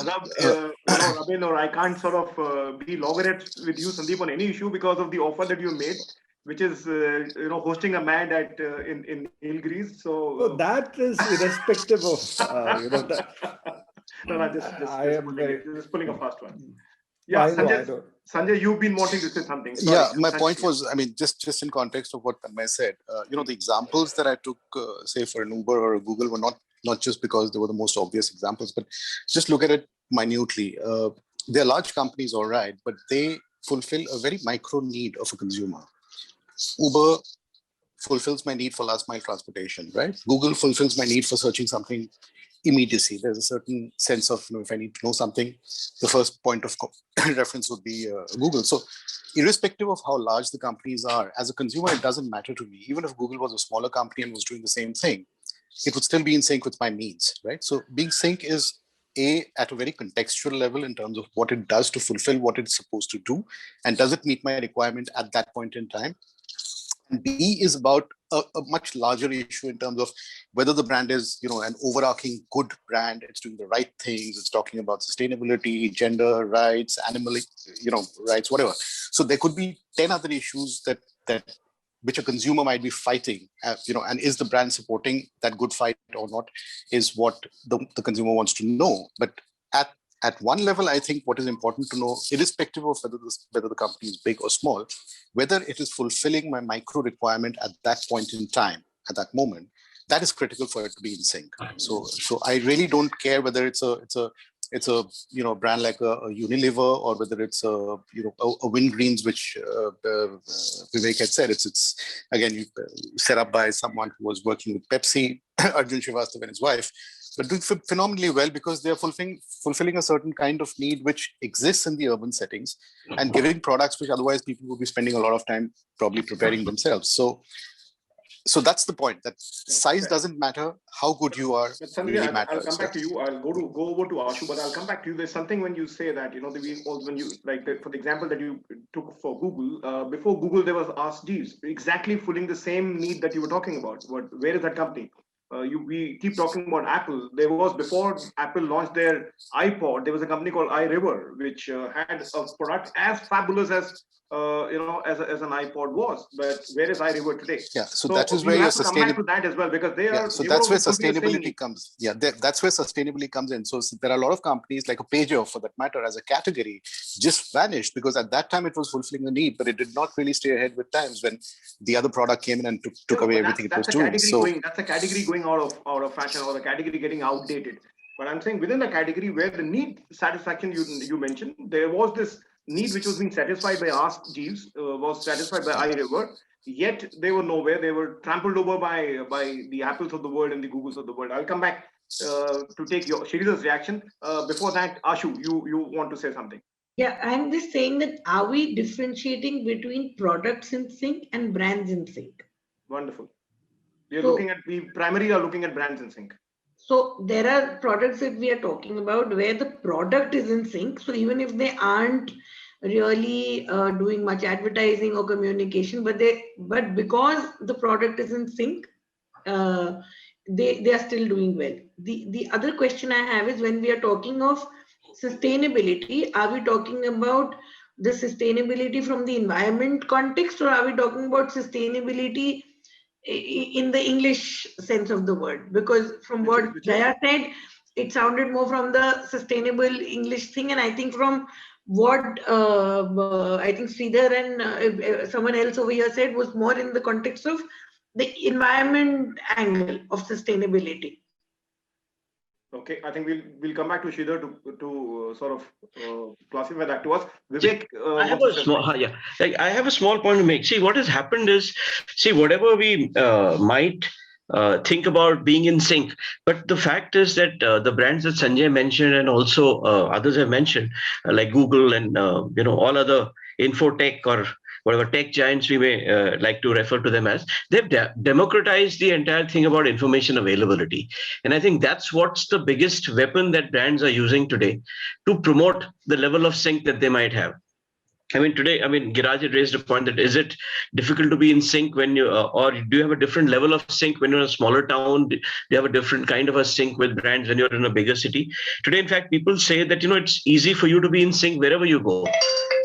Rabin, or I can't sort of be loggerheads with you, Sandeep, on any issue because of the offer that you made, which is hosting a MAD at in Nilgiris. So that is irrespective of that. No, just pulling a fast one. Yeah, I Sanjay, know. Sanjay, you've been wanting to say something. Sorry. Yeah, my point was, I mean, just in context of what Tanmay said, the examples that I took, say for an Uber or a Google, were not just because they were the most obvious examples, but just look at it minutely. They're large companies, all right, but they fulfill a very micro need of a consumer. Uber fulfills my need for last mile transportation, right? Google fulfills my need for searching something immediacy. There's a certain sense of, if I need to know something, the first point of reference would be Google. So irrespective of how large the companies are, as a consumer, it doesn't matter to me. Even if Google was a smaller company and was doing the same thing, it would still be in sync with my needs, right? So being sync is at a very contextual level in terms of what it does to fulfill what it's supposed to do. And does it meet my requirement at that point in time? And B is about a much larger issue in terms of whether the brand is, an overarching good brand. It's doing the right things. It's talking about sustainability, gender rights, animal, rights, whatever. So there could be 10 other issues that which a consumer might be fighting, and is the brand supporting that good fight or not, is what the consumer wants to know. But at one level, I think what is important to know, irrespective of whether the company is big or small, whether it is fulfilling my micro requirement at that point in time, at that moment, that is critical for it to be in sync. So I really don't care whether it's a brand like a Unilever, or whether it's a Wingreens, which Vivek had said. It's again set up by someone who was working with Pepsi, Arjun Srivastava and his wife, but doing phenomenally well because they are fulfilling a certain kind of need which exists in the urban settings, and giving products which otherwise people will be spending a lot of time probably preparing themselves. So that's the point, that size doesn't matter, how good you are really matters. I'll come back to you. I'll go over to Ashu, but I'll come back to you. There's something when you say that, when you, for the example that you took for Google, before Google, there was Ask Jeeves, exactly filling the same need that you were talking about. Where is that company? we keep talking about Apple. There was, before Apple launched their iPod, there was a company called iRiver, which had a product as fabulous as as an iPod was. But where is iRiver today? Yeah, so that is where you your have to come back to that as well, because they are. So they that's were where fulfilling the same sustainability need. comes. Yeah, that's where sustainability comes in. So there are a lot of companies like a pager, for that matter, as a category, just vanished because at that time it was fulfilling the need, but it did not really stay ahead with times when the other product came in and took away everything it was doing. So that's a category going out of fashion, or the category getting outdated. But I'm saying within the category where the need satisfaction you mentioned, there was this need which was being satisfied by Ask Jeeves, was satisfied by iRiver, yet they were nowhere. They were trampled over by the Apples of the world and the Googles of the world. I'll come back to take your Shrida's reaction. Before that, Ashu, you want to say something? Yeah, I'm just saying that are we differentiating between products in sync and brands in sync? Wonderful. We primarily are looking at brands in sync. So there are products that we are talking about where the product is in sync. So even if they aren't really doing much advertising or communication, but because the product is in sync, they are still doing well. The other question I have is, when we are talking of sustainability, are we talking about the sustainability from the environment context, or are we talking about sustainability in the English sense of the word? Because from what Jaya said, it sounded more from the sustainable English thing, and I think from what I think Sridhar and someone else over here said was more in the context of the environment angle of sustainability. Okay, I think we'll come back to Sridhar to sort of classify that to us. Vivek, I have a small I have a small point to make. See, what has happened is, whatever we might think about being in sync, but the fact is that the brands that Sanjay mentioned and also others have mentioned, like Google and all other infotech or whatever tech giants we may like to refer to them as, they've democratized the entire thing about information availability. And I think that's what's the biggest weapon that brands are using today to promote the level of sync that they might have. I mean, today, Giraj had raised a point that is it difficult to be in sync when you, or do you have a different level of sync when you're in a smaller town? Do you have a different kind of a sync with brands when you're in a bigger city? Today, in fact, people say that, it's easy for you to be in sync wherever you go,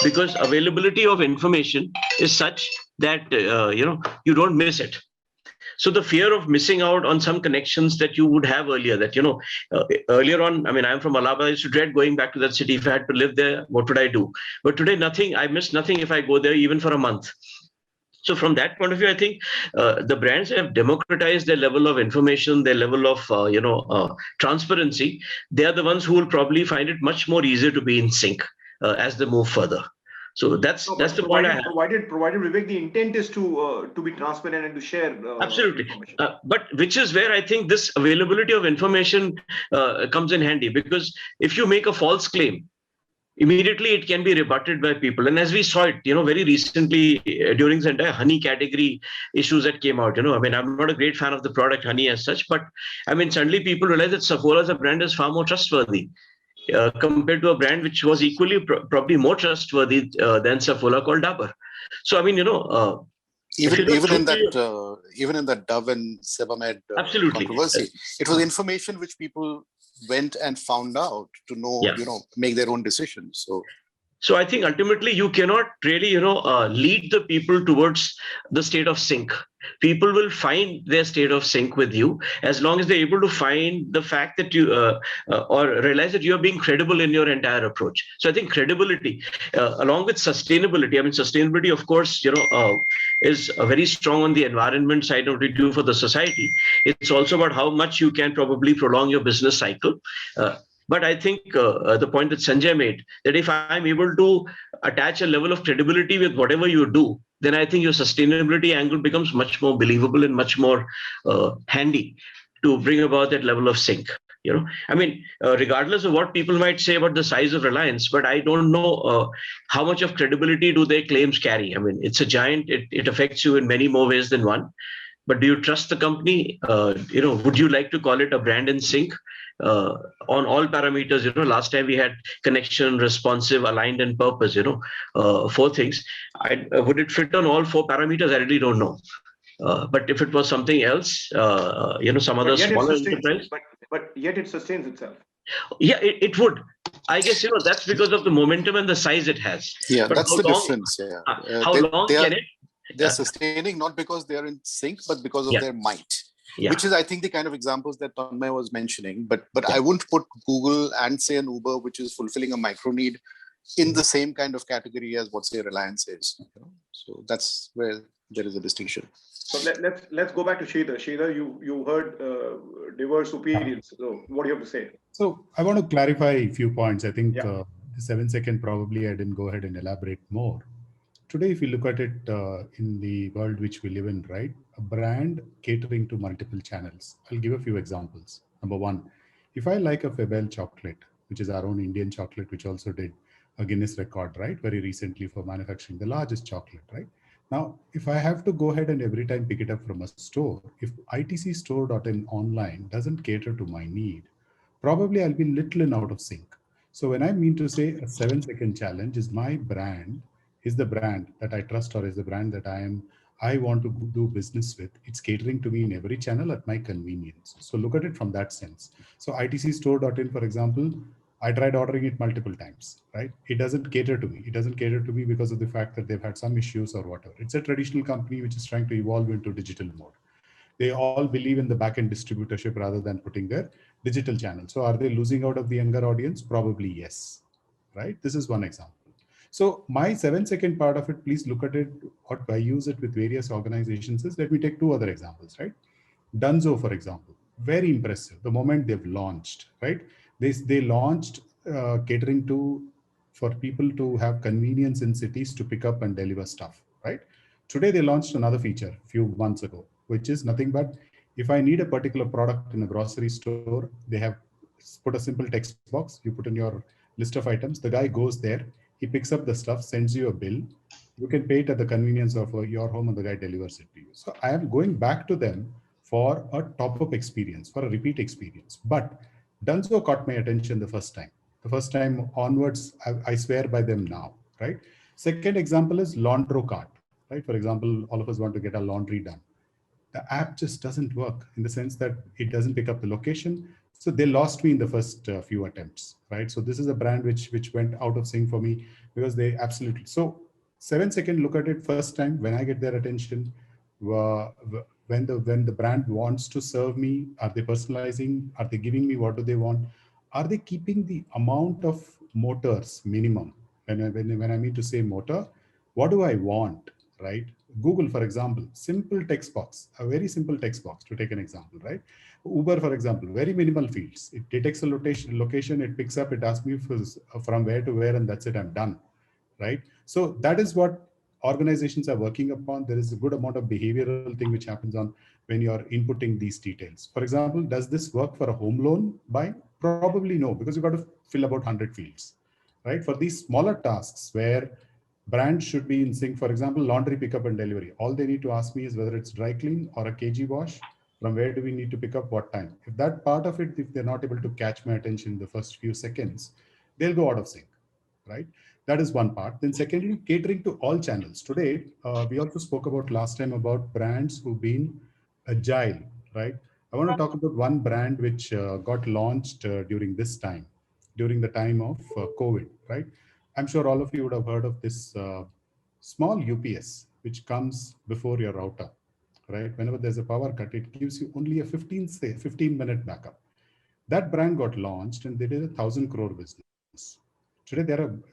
because availability of information is such that, you don't miss it. So the fear of missing out on some connections that you would have earlier, that, earlier on, I'm from Allahabad, I used to dread going back to that city. If I had to live there, what would I do? But today, nothing, I miss nothing if I go there, even for a month. So from that point of view, I think the brands have democratized their level of information, their level of, transparency. They are the ones who will probably find it much more easier to be in sync as they move further. So that's the point I have. Provided Vivek, the intent is to be transparent and to share absolutely information. But which is where I think this availability of information comes in handy, because if you make a false claim, immediately it can be rebutted by people. And as we saw it, very recently during the entire honey category issues that came out, I'm not a great fan of the product honey as such, but suddenly people realize that Saffola as a brand is far more trustworthy. Compared to a brand which was equally probably more trustworthy than Saffola, called Dabur. So even in that Dove and Sebamed controversy, it was information which people went and found out to know, make their own decisions. So I think ultimately you cannot really, lead the people towards the state of sync. People will find their state of sync with you as long as they're able to find the fact that you or realize that you are being credible in your entire approach. So I think credibility along with sustainability, sustainability, of course, is very strong on the environment side of what you do for the society. It's also about how much you can probably prolong your business cycle. But I think the point that Sanjay made, that if I'm able to attach a level of credibility with whatever you do, then I think your sustainability angle becomes much more believable and much more handy to bring about that level of sync. Regardless of what people might say about the size of Reliance, but I don't know how much of credibility do their claims carry. It's a giant, it affects you in many more ways than one. But do you trust the company? Would you like to call it a brand in sync on all parameters? Last time we had connection, responsive, aligned, and purpose. 4 things. Would it fit on all 4 parameters? I really don't know. But if it was something else, some But other yet it smaller sustains. enterprise, But yet it sustains itself. yeah, it would. I guess that's because of the momentum and the size it has. Yeah, But that's the difference. Yeah, how long can it? They're sustaining not because they're in sync, but because of Yeah. their might. Yeah. Which is, I think, the kind of examples that Tanmay was mentioning. But Yeah. I wouldn't put Google and say an Uber, which is fulfilling a micro need, in the same kind of category as what say Reliance is. So that's where there is a distinction. So let's go back to Sridhar. Sridhar, you heard diverse opinions. So what do you have to say? So I want to clarify a few points. I think Yeah. the 7 second probably I didn't go ahead and elaborate more. Today, if you look at it in the world which we live in, right, a brand catering to multiple channels. I'll give a few examples. Number one, if I like a Febel chocolate, which is our own Indian chocolate, which also did a Guinness record, right, very recently for manufacturing the largest chocolate, right? Now, if I have to go ahead and every time pick it up from a store, if itcstore.in online doesn't cater to my need, probably I'll be little and out of sync. So when I mean to say a 7 second challenge is my brand, is the brand that I trust or is the brand that I want to do business with. It's catering to me in every channel at my convenience. So look at it from that sense. So itcstore.in, for example, I tried ordering it multiple times, right? It doesn't cater to me. It doesn't cater to me because of the fact that they've had some issues or whatever. It's a traditional company which is trying to evolve into digital mode. They all believe in the back-end distributorship rather than putting their digital channel. So are they losing out of the younger audience? Probably yes, right? This is one example. So my 7 second part of it, please look at it, what I use it with various organizations is, let me take two other examples, right? Dunzo, for example, very impressive. The moment they've launched, right? They launched catering to for people to have convenience in cities to pick up and deliver stuff, right? Today they launched another feature a few months ago, which is nothing but if I need a particular product in a grocery store, they have put a simple text box. You put in your list of items. The guy goes there, he picks up the stuff, sends you a bill. You can pay it at the convenience of your home, and the guy delivers it to you. So I am going back to them for a top-up experience, for a repeat experience. But Dunzo caught my attention the first time. The first time onwards, I swear by them now, right? Second example is Laundro Cart, right? For example, all of us want to get our laundry done. The app just doesn't work in the sense that it doesn't pick up the location. So they lost me in the first few attempts, right? So this is a brand which went out of sync for me because they absolutely. So 7 second look at it first time when I get their attention. When the brand wants to serve me, are they personalizing? Are they giving me what do they want? Are they keeping the amount of motors minimum? When I mean to say motor, what do I want, right? Google, for example, simple text box, a very simple text box to take an example, right? Uber, for example, very minimal fields. It detects a location, it picks up, it asks me from where to where, and that's it, I'm done, right? So that is what organizations are working upon. There is a good amount of behavioral thing which happens on when you're inputting these details. For example, does this work for a home loan buying? Probably no, because you've got to fill about 100 fields, right? For these smaller tasks where brands should be in sync, for example, laundry pickup and delivery. All they need to ask me is whether it's dry clean or a kg wash, from where do we need to pick up what time. If that part of it, if they're not able to catch my attention in the first few seconds, they'll go out of sync, right? That is one part. Then secondly, catering to all channels. Today, we also spoke about last time about brands who've been agile, right? I want to talk about one brand which got launched during this time, during the time of COVID, right? I'm sure all of you would have heard of this small UPS, which comes before your router, right? Whenever there's a power cut, it gives you only a 15-minute backup. That brand got launched and they did 1,000 crore business. Today,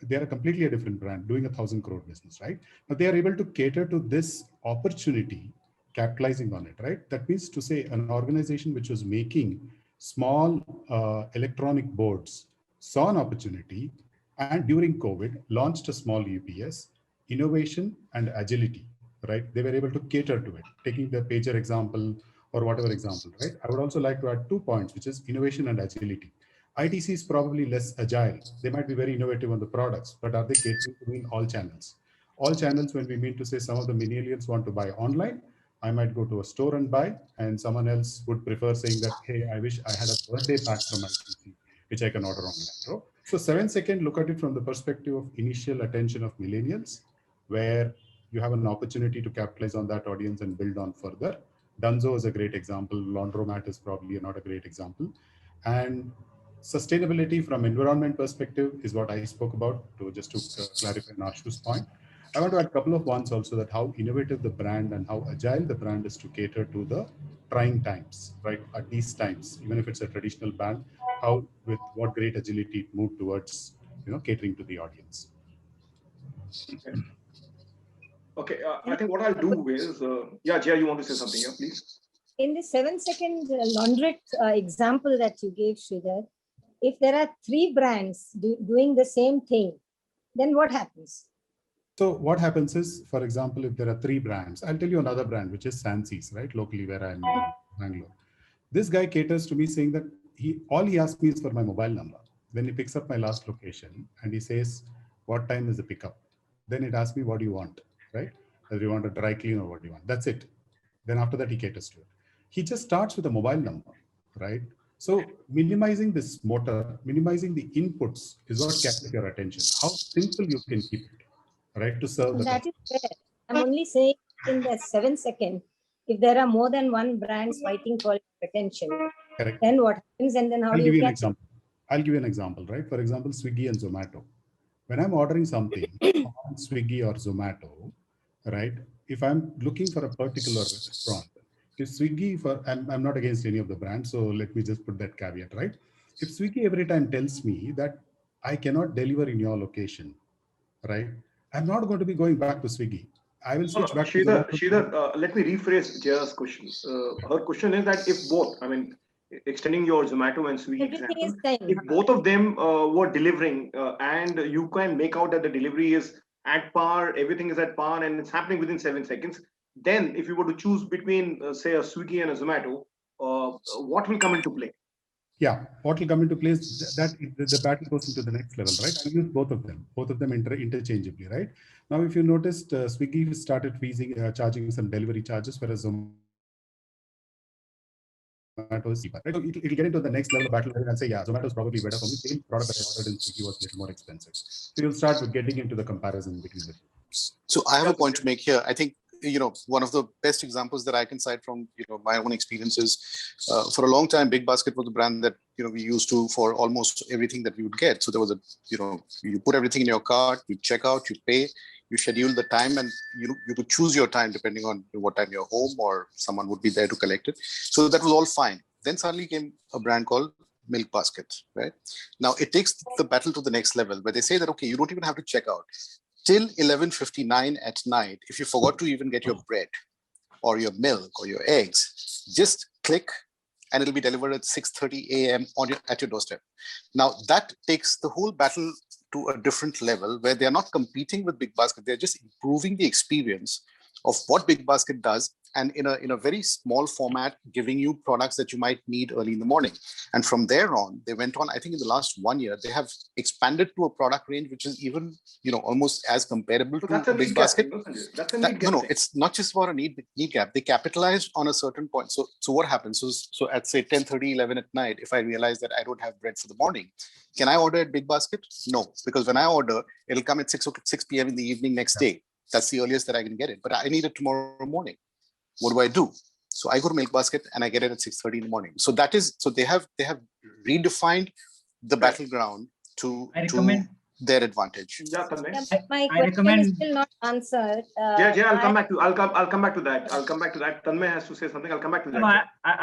they're a completely a different brand doing 1,000 crore business, right? But they are able to cater to this opportunity, capitalizing on it, right? That means to say an organization which was making small electronic boards saw an opportunity and during COVID launched a small UPS, innovation and agility, right? They were able to cater to it, taking the pager example or whatever example, right? I would also like to add 2 points, which is innovation and agility. ITC is probably less agile. They might be very innovative on the products, but are they catering to mean all channels? All channels, when we mean to say some of the millennials want to buy online, I might go to a store and buy, and someone else would prefer saying that, hey, I wish I had a birthday pack from ITC, which I can order online. Bro. So 7 second, look at it from the perspective of initial attention of millennials, where you have an opportunity to capitalize on that audience and build on further. Dunzo is a great example. Laundromat is probably not a great example. And sustainability from environment perspective is what I spoke about, to just to clarify Narshu's point. I want to add a couple of ones also, that how innovative the brand and how agile the brand is to cater to the trying times, right? At these times, even if it's a traditional brand, how with what great agility it moved towards, catering to the audience. Okay, I think what I'll do is, yeah, Jia, you want to say something? Yeah, please. In the 7-second laundrette example that you gave, Sridhar, if there are 3 brands doing the same thing, then what happens? So what happens is, for example, if there are 3 brands, I'll tell you another brand, which is Sansi's, right? Locally where I'm in Bangalore. This guy caters to me saying that all he asks me is for my mobile number. Then he picks up my last location and he says, what time is the pickup? Then it asks me, what do you want, right? Whether you want a dry clean or what do you want? That's it. Then after that, he caters to it. He just starts with a mobile number, right? So minimizing this motor, minimizing the inputs is what captures your attention. How simple you can keep it, right, to serve the That customer. is fair. I'm only saying in the 7-second, if there are more than one brands fighting for attention, Correct. then what happens? And then how I'll do give you you an catch example. I'll give you an example, right? For example, Swiggy and Zomato. When I'm ordering something on Swiggy or Zomato, right? If I'm looking for a particular restaurant, if Swiggy, I'm not against any of the brands, so let me just put that caveat, right? If Swiggy every time tells me that I cannot deliver in your location, right? I'm not going to be going back to Swiggy. I will switch back to Zomato. Sridhar, let me rephrase Jaya's question. Her question is that if both, I mean, extending your Zomato and Swiggy example, if both of them were delivering and you can make out that the delivery is at par, everything is at par and it's happening within 7 seconds, then if you were to choose between, say, a Swiggy and a Zomato, what will come into play? Yeah, what will come into place, that the battle goes into the next level, right? I'll use both of them interchangeably, right? Now, if you noticed, Swiggy started charging some delivery charges, whereas Zomato is cheaper, right? So it'll get into the next level of battle and say, yeah, Zomato is probably better for me. Same product that I ordered in Swiggy was a little more expensive. So you'll start with getting into the comparison between the two. So I have a point to make here. I think, one of the best examples that I can cite from, my own experiences, for a long time, Big Basket was a brand that, we used to for almost everything that we would get. So there was you put everything in your cart, you check out, you pay, you schedule the time, and you could choose your time depending on what time you're home or someone would be there to collect it. So that was all fine. Then suddenly came a brand called Milk Basket, right? Now it takes the battle to the next level where they say that, okay, you don't even have to check out. Till 11:59 at night, if you forgot to even get your bread or your milk or your eggs, just click and it'll be delivered at 6:30 a.m. at your doorstep. Now that takes the whole battle to a different level where they're not competing with Big Basket. They're just improving the experience of what Big Basket does, and in a very small format, giving you products that you might need early in the morning. And from there on, they went on, I think in the last 1 year, they have expanded to a product range which is even, almost as comparable to Big Basket. No, it's not just for a need gap. They capitalized on a certain point. So what happens? So at say 10:30, 11 at night, if I realize that I don't have bread for the morning, can I order at Big Basket? No, because when I order, it'll come at 6 p.m. in the evening next day. That's the earliest that I can get it. But I need it tomorrow morning. What do? So I go to Milk Basket and I get it at 6:30 in the morning. So they have redefined the battleground to their advantage. Yeah, my question is still not answered. I'll come back to that. Tanmay has to say something. I'll come back to that. No,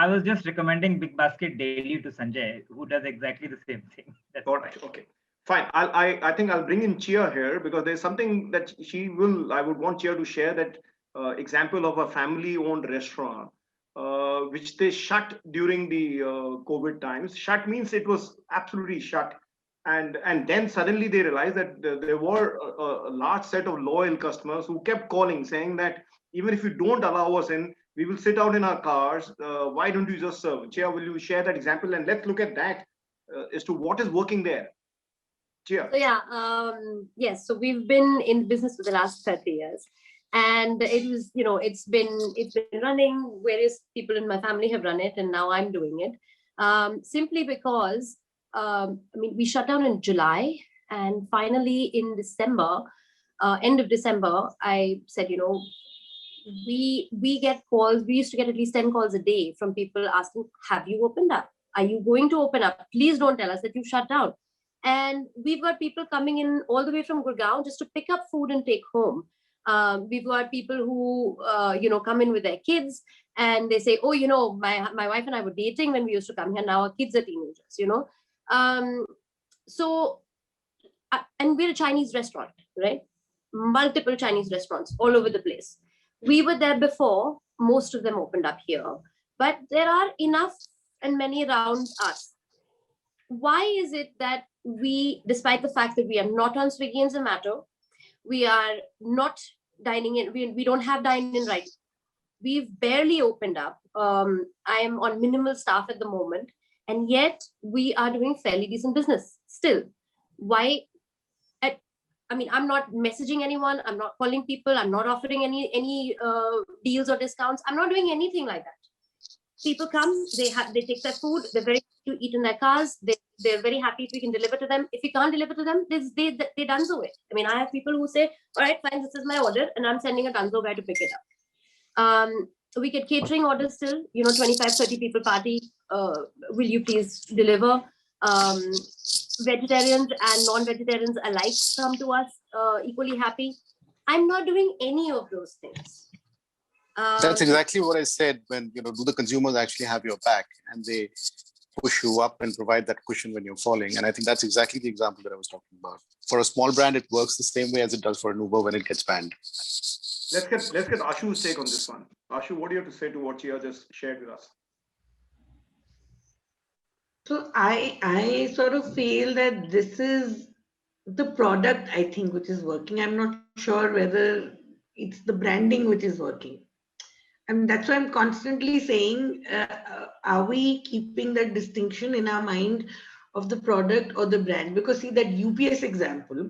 I was just recommending Big Basket daily to Sanjay, who does exactly the same thing. That's all right. Okay. Fine. I think I'll bring in Chia here because there's something that I would want Chia to share, that example of a family-owned restaurant, which they shut during the COVID times. Shut means it was absolutely shut. And then suddenly they realized that there were a large set of loyal customers who kept calling saying that even if you don't allow us in, we will sit out in our cars. Why don't you just serve? Chia, will you share that example? And let's look at that as to what is working there. Chia. So yeah, yes. So we've been in business for the last 30 years. And it was, it's been running. Various people in my family have run it, and now I'm doing it. Simply because, we shut down in July, and finally in December, end of December, I said, we get calls. We used to get at least 10 calls a day from people asking, have you opened up? Are you going to open up? Please don't tell us that you've shut down. And we've got people coming in all the way from Gurgaon just to pick up food and take home. We've got people who, come in with their kids and they say, oh, my wife and I were dating when we used to come here. Now our kids are teenagers, and we're a Chinese restaurant, right? Multiple Chinese restaurants all over the place. We were there before. Most of them opened up here, but there are enough and many around us. Why is it that we, despite the fact that we are not on Swiggy and Zomato, we are not dining in, we don't have dine-in right now. We've barely opened up. I am on minimal staff at the moment, and yet we are doing fairly decent business still. Why? I'm not messaging anyone. I'm not calling people. I'm not offering any deals or discounts. I'm not doing anything like that. People come, they take their food. They're very happy to eat in their cars. They're very happy if we can deliver to them. If we can't deliver to them, they dunzo it. I have people who say, all right, fine, this is my order, and I'm sending a dunzo guy to pick it up. We get catering orders still, 25, 30 people party. Will you please deliver? Vegetarians and non-vegetarians alike come to us equally happy. I'm not doing any of those things. That's exactly what I said when, do the consumers actually have your back and they push you up and provide that cushion when you're falling? And I think that's exactly the example that I was talking about. For a small brand, it works the same way as it does for an Uber when it gets banned. Let's get Ashu's take on this one. Ashu, what do you have to say to what Chia just shared with us? So I sort of feel that this is the product, I think, which is working. I'm not sure whether it's the branding which is working. And that's why I'm constantly saying, are we keeping that distinction in our mind of the product or the brand? Because see that UPS example,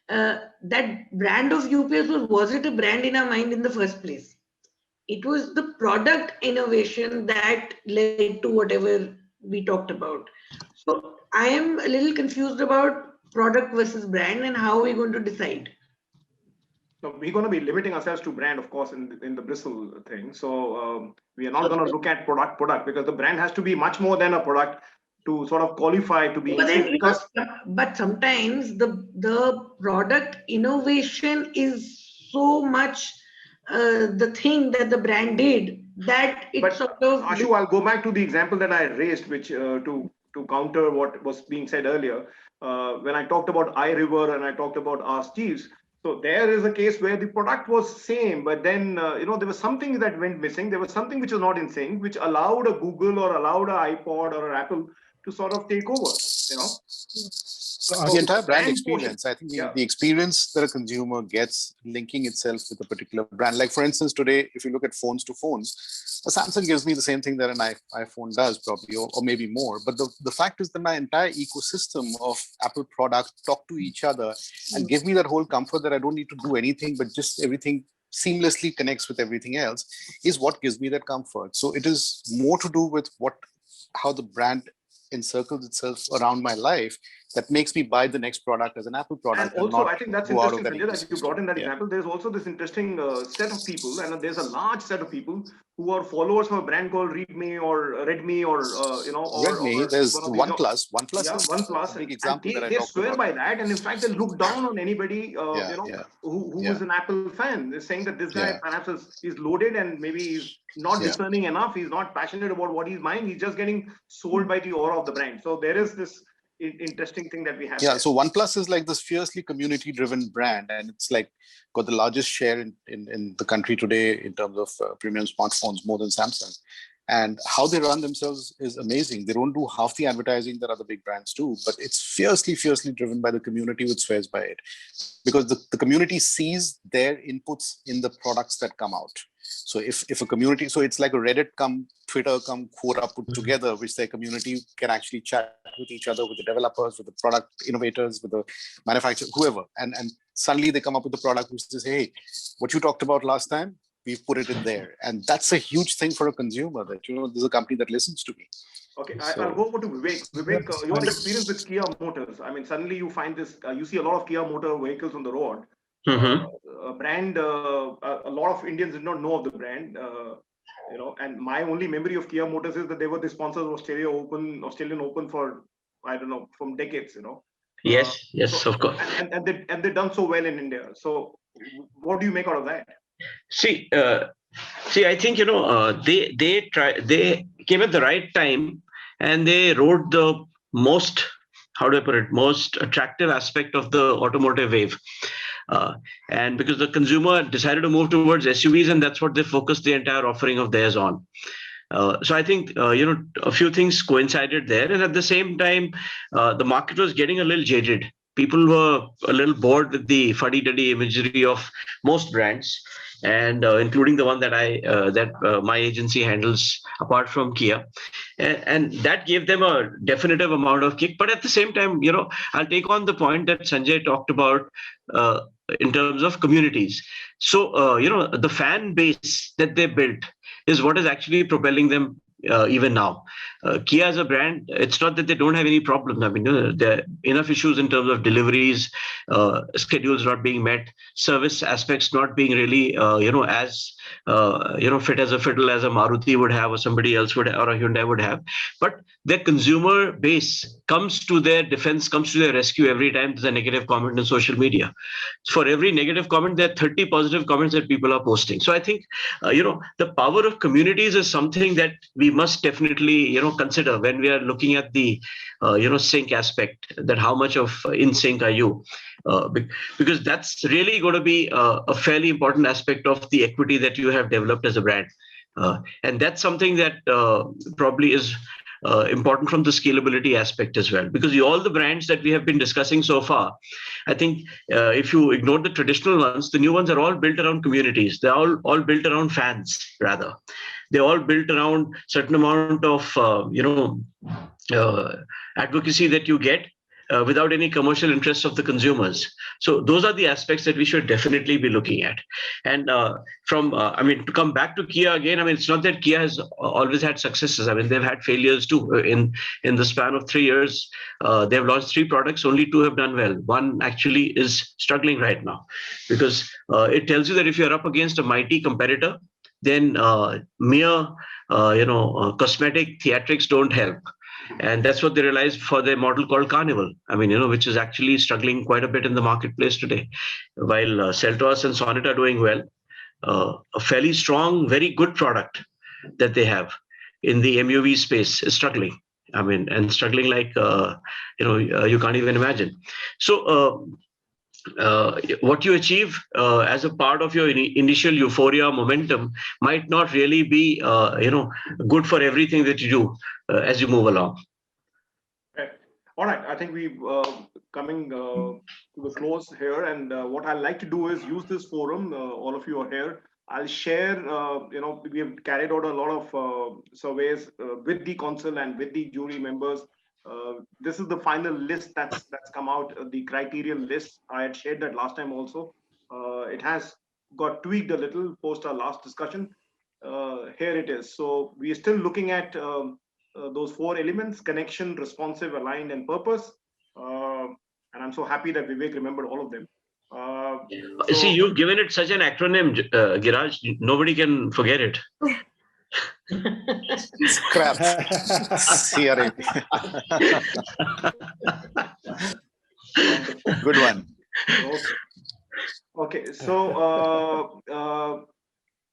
that brand of UPS was it a brand in our mind in the first place? It was the product innovation that led to whatever we talked about. So I am a little confused about product versus brand and how we're going to decide. So we're going to be limiting ourselves to brand, of course, in the BRISYL thing. So we are not going to look at product because the brand has to be much more than a product to sort of qualify to be. But sometimes the product innovation is so much the thing that the brand did that it sort of. Ashu, I'll go back to the example that I raised, which to counter what was being said earlier, when I talked about iRiver and I talked about Ask Jeeves. So there is a case where the product was same, but then there was something that went missing. There was something which was not in sync, which allowed a Google or allowed an iPod or an Apple to sort of take over. The entire brand experience. I think the experience that a consumer gets linking itself with a particular brand. Like for instance, today, if you look at phones to phones, a Samsung gives me the same thing that an iPhone does probably, or maybe more. But the fact is that my entire ecosystem of Apple products talk to each other and give me that whole comfort that I don't need to do anything, but just everything seamlessly connects with everything else is what gives me that comfort. So it is more to do with how the brand encircles itself around my life that makes me buy the next product as an Apple product. And also, I think that's interesting, Sanjay, that you brought in that example. There's also this interesting set of people, and there's a large set of people who are followers of a brand called Redmi or Redmi or Redmi. There's the OnePlus. OnePlus. Big example they swear by that, and in fact, they look down on anybody who is an Apple fan. They're saying that this guy perhaps is loaded and maybe he's not discerning enough. He's not passionate about what he's buying. He's just getting sold by the aura of the brand. So there is this interesting thing that we have. So OnePlus is like this fiercely community-driven brand, and it's like got the largest share in the country today in terms of premium smartphones, more than Samsung. And how they run themselves is amazing. They don't do half the advertising that other big brands do, but it's fiercely driven by the community which swears by it. Because the community sees their inputs in the products that come out. So if a community, so it's like a Reddit come Twitter come Quora put together, which their community can actually chat with each other, with the developers, with the product innovators, with the manufacturers, whoever. And suddenly they come up with a product which says, hey, what you talked about last time, we've put it in there. And that's a huge thing for a consumer that, there's a company that listens to me. Okay, I'll go over to Vivek. Vivek, your experience with Kia Motors. I mean, suddenly you find this, you see a lot of Kia Motor vehicles on the road. a brand. A lot of Indians did not know of the brand. And my only memory of Kia Motors is that they were the sponsors of Australian Open for, I don't know, from decades. Yes, So, of course. and they've done so well in India. So what do you make out of that? See, I think they came at the right time, and they rode the most, how do I put it, most attractive aspect of the automotive wave. And because the consumer decided to move towards SUVs, and that's what they focused the entire offering of theirs on. So I think a few things coincided there, and at the same time, the market was getting a little jaded. People were a little bored with the fuddy-duddy imagery of most brands, and including the one that my agency handles, apart from Kia, and that gave them a definitive amount of kick. But at the same time, I'll take on the point that Sanjay talked about in terms of communities. So the fan base that they built is what is actually propelling them even now. Kia as a brand, it's not that they don't have any problems. I mean, there are enough issues in terms of deliveries, schedules not being met, service aspects not being really, as fit as a fiddle as a Maruti would have, or somebody else would, or a Hyundai would have. But their consumer base comes to their defense, comes to their rescue every time there's a negative comment on social media. For every negative comment, there are 30 positive comments that people are posting. So I think, the power of communities is something that we must definitely, consider when we are looking at the, sync aspect, that how much of in sync are you? Because that's really going to be a fairly important aspect of the equity that you have developed as a brand. And that's something that probably is important from the scalability aspect as well, because all the brands that we have been discussing so far, I think if you ignore the traditional ones, the new ones are all built around communities. They're all built around fans, rather. They're all built around certain amount of advocacy that you get without any commercial interests of the consumers. So those are the aspects that we should definitely be looking at. And to come back to Kia again, it's not that Kia has always had successes. They've had failures too. In the span of 3 years, they've launched 3 products, only 2 have done well. One actually is struggling right now, because it tells you that if you're up against a mighty competitor, then mere cosmetic theatrics don't help. And that's what they realized for their model called Carnival, which is actually struggling quite a bit in the marketplace today. While Seltos and Sonnet are doing well, a fairly strong, very good product that they have in the MUV space is struggling. And struggling like, you can't even imagine. So what you achieve as a part of your initial euphoria momentum might not really be, good for everything that you do as you move along. Right. All right. I think we've coming to the close here, and what I'd like to do is use this forum. All of you are here. I'll share. We have carried out a lot of surveys with the council and with the jury members. This is the final list that's come out. The criterion list. I had shared that last time also. It has got tweaked a little post our last discussion. Here it is. So we are still looking at those 4 elements: connection, responsive, aligned, and purpose. And I'm so happy that Vivek remembered all of them. See, you've given it such an acronym, Giraj, nobody can forget it. Scrap. CRAP. Good one. Okay. So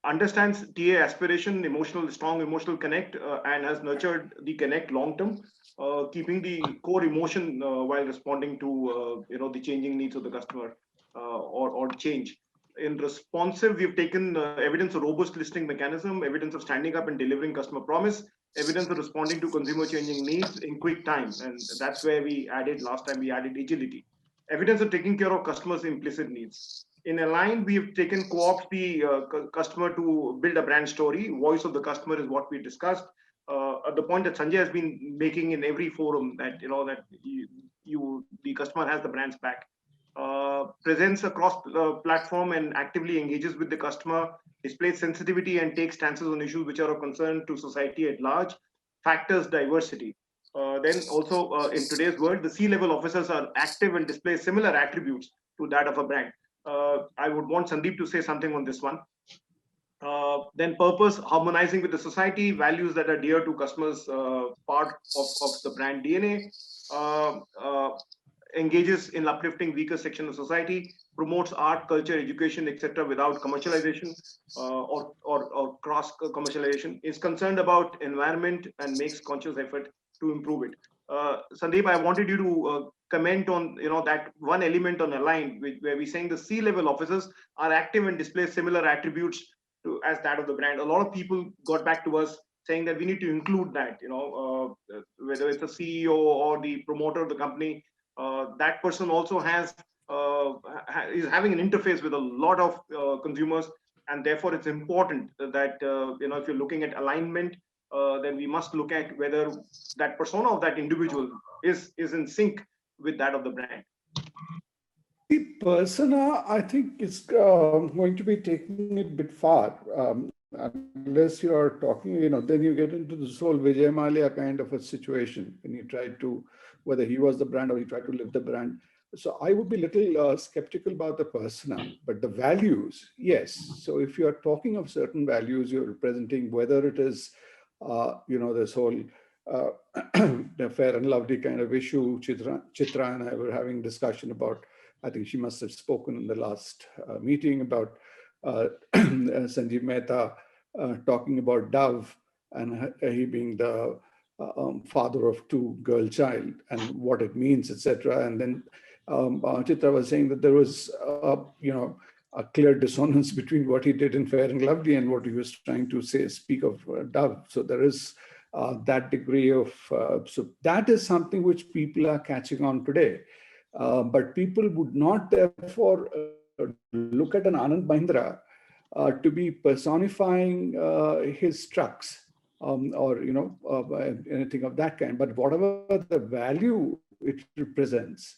understands TA aspiration, strong emotional connect, and has nurtured the connect long term, keeping the core emotion while responding to the changing needs of the customer or change. In responsive, we've taken evidence of robust listening mechanism, evidence of standing up and delivering customer promise, evidence of responding to consumer changing needs in quick time, and that's where we added last time. We added agility, evidence of taking care of customers' implicit needs. In Align, we've taken co-opt the customer to build a brand story. Voice of the customer is what we discussed. The point that Sanjay has been making in every forum, that the customer has the brand's back. Presents across platform and actively engages with the customer, displays sensitivity and takes stances on issues which are of concern to society at large, factors diversity. Then also in today's world, the C-level officers are active and display similar attributes to that of a brand. I would want Sandeep to say something on this one. Then purpose, harmonizing with the society, values that are dear to customers, part of the brand DNA, engages in uplifting weaker section of society, promotes art, culture, education, etc. without commercialization or cross commercialization, is concerned about environment and makes conscious effort to improve it. Sandeep, I wanted you to comment on that one element on Aligned, where we're saying the C-level officers are active and display similar attributes as that of the brand. A lot of people got back to us saying that we need to include that, whether it's the CEO or the promoter of the company, that person also is having an interface with a lot of consumers, and therefore it's important that if you're looking at alignment, then we must look at whether that persona of that individual is in sync with that of the brand. The persona, I think, is going to be taking it a bit far. Unless you are talking, then you get into this whole Vijay Mallya kind of a situation when you try to, whether he was the brand or he tried to live the brand. So I would be a little skeptical about the persona, but the values, yes. So if you are talking of certain values you're representing, whether it is, this whole the Fair and Lovely kind of issue, Chitra and I were having discussion about. I think she must have spoken in the last meeting about Sanjeev Mehta talking about Dove and he being the father of two girl child and what it means, etc. And then Chitra was saying that there was, a clear dissonance between what he did in Fair and Lovely and what he was trying to speak of Dove. So there is that degree of, so that is something which people are catching on today. But people would not therefore look at an Anand Mahindra to be personifying his trucks or anything of that kind. But whatever the value it represents,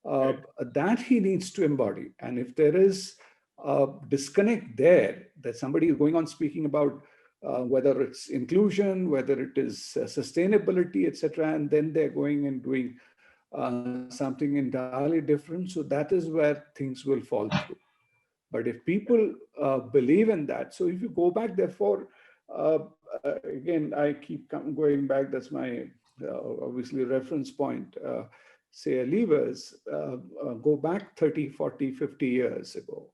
that he needs to embody. And if there is a disconnect there, that somebody is going on speaking about whether it's inclusion, whether it is sustainability, etc., and then they're going and doing something entirely different. So that is where things will fall through. But if people believe in that, so if you go back, therefore, again, I keep going back, that's my obviously reference point, say levers, go back 30, 40, 50 years ago.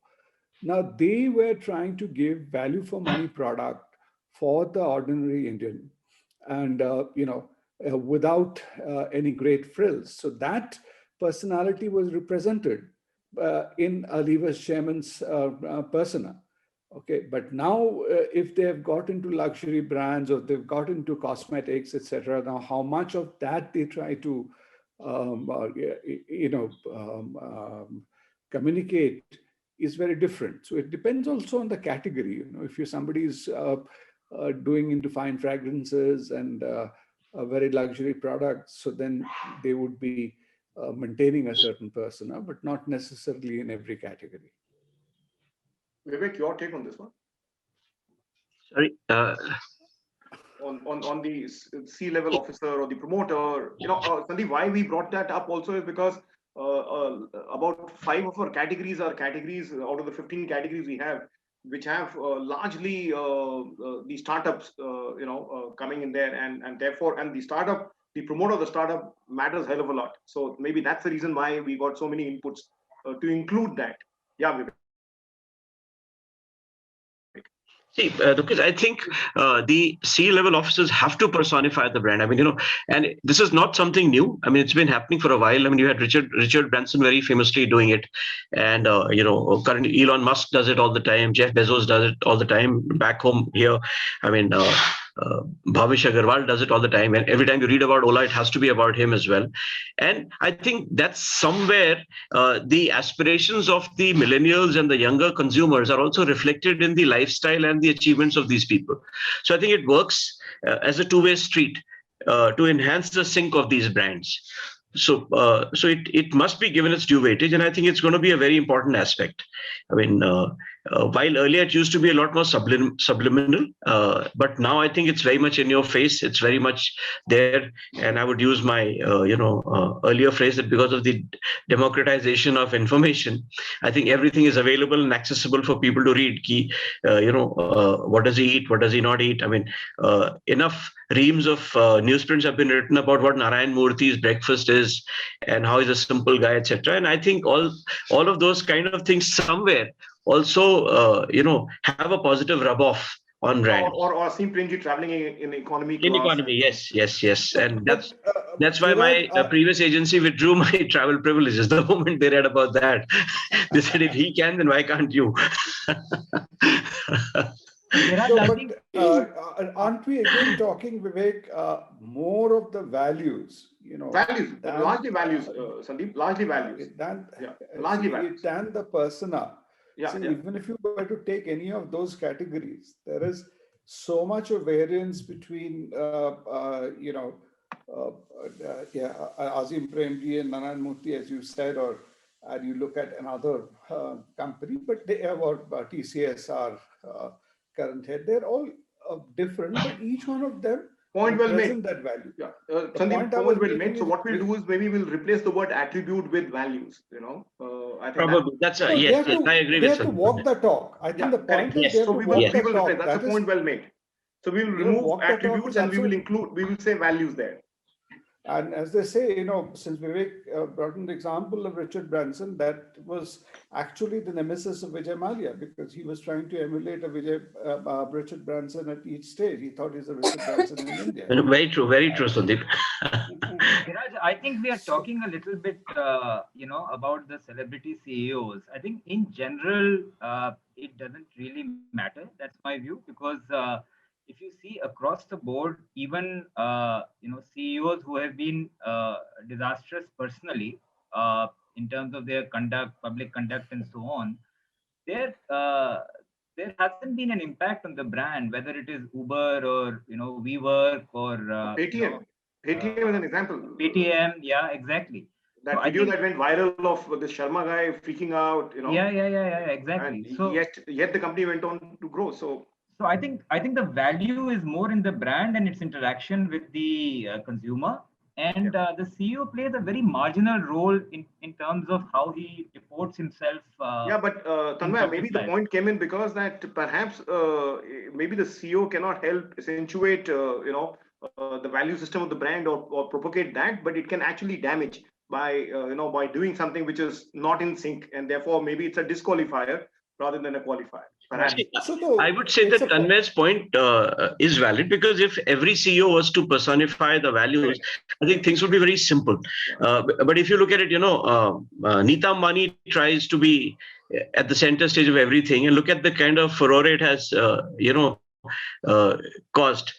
Now they were trying to give value for money product for the ordinary Indian and, without any great frills. So that personality was represented in a Lever's chairman's persona. Okay, but now if they've got into luxury brands or they've got into cosmetics, etc., now how much of that they try to, communicate is very different. So it depends also on the category. If you're somebody's doing into fine fragrances and very luxury products, so then they would be maintaining a certain persona, but not necessarily in every category. Vivek, your take on this one? Sorry. On the C-level officer or the promoter, Sandeep, why we brought that up also is because about 5 of our categories are categories out of the 15 categories we have, which have largely the startups, coming in there, and therefore, and the promoter of the startup matters hell of a lot. So maybe that's the reason why we got so many inputs to include that. Yeah, Vivek. See, because I think the C-level officers have to personify the brand. I mean, and this is not something new. I mean, it's been happening for a while. I mean, you had Richard Branson very famously doing it. And, currently Elon Musk does it all the time. Jeff Bezos does it all the time back home here. I mean, Bhavish Agarwal does it all the time. And every time you read about Ola, it has to be about him as well. And I think that's somewhere the aspirations of the millennials and the younger consumers are also reflected in the lifestyle and the achievements of these people. So I think it works as a two-way street to enhance the sync of these brands. So it must be given its due weightage, and I think it's going to be a very important aspect. I mean, while earlier it used to be a lot more subliminal, but now I think it's very much in your face. It's very much there. And I would use my, earlier phrase that because of the democratization of information, I think everything is available and accessible for people to read. What does he eat? What does he not eat? I mean, enough reams of newsprints have been written about what Narayan Murthy's breakfast is and how he's a simple guy, etc. And I think all of those kind of things somewhere also, have a positive rub off on brand. Or seem Premji traveling in economy In class. economy, yes. And that's why Giriraj, my previous agency withdrew my travel privileges the moment they read about that. They said, if he can, then why can't you? Aren't we again talking, Vivek, more of the values? Values, largely values, Sandeep, largely values. Largely values. Than the persona. Yeah. Even if you were to take any of those categories, there is so much of variance between, Azim Premji and Narayan Murthy, as you said, and you look at another company, but they have, or TCS, our current head, they're all different, but each one of them point well made. That value. Yeah, Sandeep, point well made. So what we'll do is maybe we'll replace the word attribute with values. I think probably that's yes, I agree with. They have to walk the talk. I think the point is they have to walk the talk. That's a point well made. So we will remove attributes and we will say values there. And as they say, since Vivek brought in the example of Richard Branson, that was actually the nemesis of Vijay Mallya, because he was trying to emulate a Richard Branson at each stage. He thought he's a Richard Branson in India. Very true, Sandeep. Giraj, I think we are talking a little bit, about the celebrity CEOs. I think in general, it doesn't really matter. That's my view, because if you see across the board, even CEOs who have been disastrous personally in terms of their conduct, public conduct, and so on, there hasn't been an impact on the brand, whether it is Uber or WeWork or Paytm. Paytm is an example. Paytm, yeah, exactly. That video that went viral of the Sharma guy freaking out, Yeah, exactly. And yet the company went on to grow. So I think the value is more in the brand and its interaction with the consumer, and the CEO plays a very marginal role in terms of how he reports himself. But Tanmay, maybe the point came in because that perhaps maybe the CEO cannot help accentuate the value system of the brand or propagate that, but it can actually damage by doing something which is not in sync, and therefore maybe it's a disqualifier rather than a qualifier. I would say that Tanmay's point is valid, because if every CEO was to personify the values, I think things would be very simple. But if you look at it, Neeta Ambani tries to be at the center stage of everything, and look at the kind of furore it has, caused.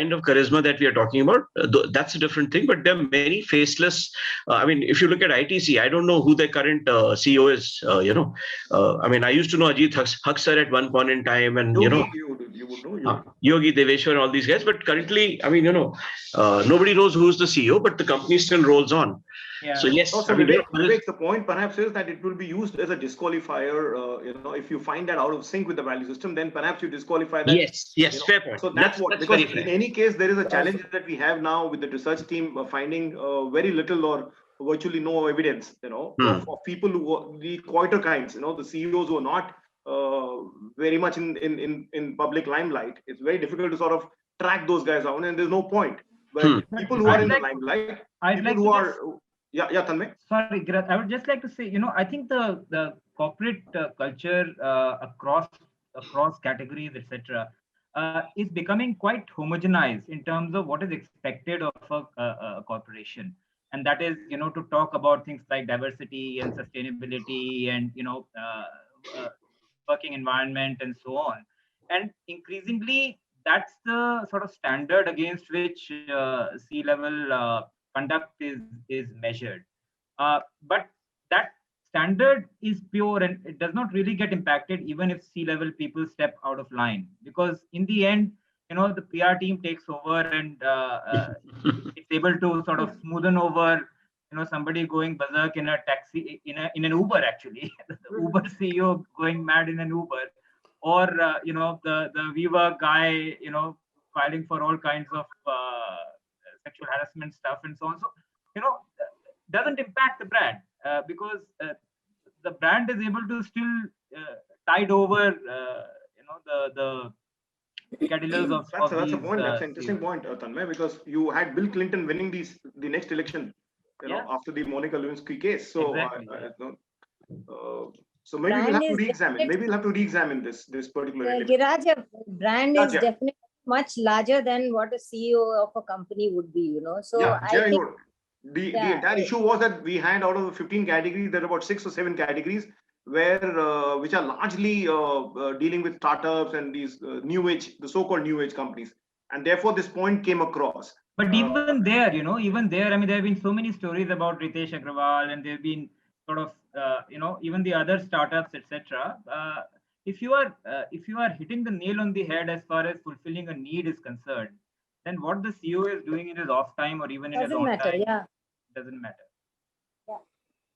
Kind of charisma that we are talking about, that's a different thing, but there are many faceless. If you look at ITC, I don't know who the current CEO is. I used to know Ajit Haksar at one point in time, and you would know Yogi Deveshwar and all these guys, but currently, nobody knows who's the CEO, but the company still rolls on. Yeah. So yes, Vivek, the point perhaps is that it will be used as a disqualifier. If you find that out of sync with the value system, then perhaps you disqualify that. Yes, fair point. So that's because in any case, there is a challenge that we have now with the research team finding very little or virtually no evidence, of people who are the quieter kinds, the CEOs who are not very much in public limelight. It's very difficult to sort of track those guys down, and there's no point. But people who are in the limelight, Tanmay. Sorry, Girat, I would just like to say, I think the corporate culture across categories, etc., is becoming quite homogenized in terms of what is expected of a corporation, and that is, to talk about things like diversity and sustainability and working environment and so on. And increasingly, that's the sort of standard against which C-level conduct is measured. But that standard is pure, and it does not really get impacted even if C-level people step out of line, because in the end, the PR team takes over and it's able to sort of smoothen over, somebody going berserk in a taxi, in an Uber actually, the Uber CEO going mad in an Uber, or the Viva guy, filing for all kinds of sexual harassment stuff and so on. So, doesn't impact the brand because the brand is able to still tide over, the peccadillos of That's a these, point. That's an interesting point, Tanmay, because you had Bill Clinton winning the next election, after the Monica Lewinsky case. So, exactly. so maybe we'll Brand have to is re-examine. Maybe we'll have to re-examine this particular element. Giraj, a brand is Yeah. definitely much larger than what a CEO of a company would be, So Yeah, I think the entire issue was that we had out of the 15 categories, there are about 6 or 7 categories where which are largely dealing with startups and these new age, the so-called new age companies, and therefore this point came across. But even there, even there, I mean, there have been so many stories about Ritesh Agrawal, and there have been sort of, even the other startups, etc. If you are hitting the nail on the head as far as fulfilling a need is concerned, then what the CEO is doing in his off time or even in his on time doesn't matter.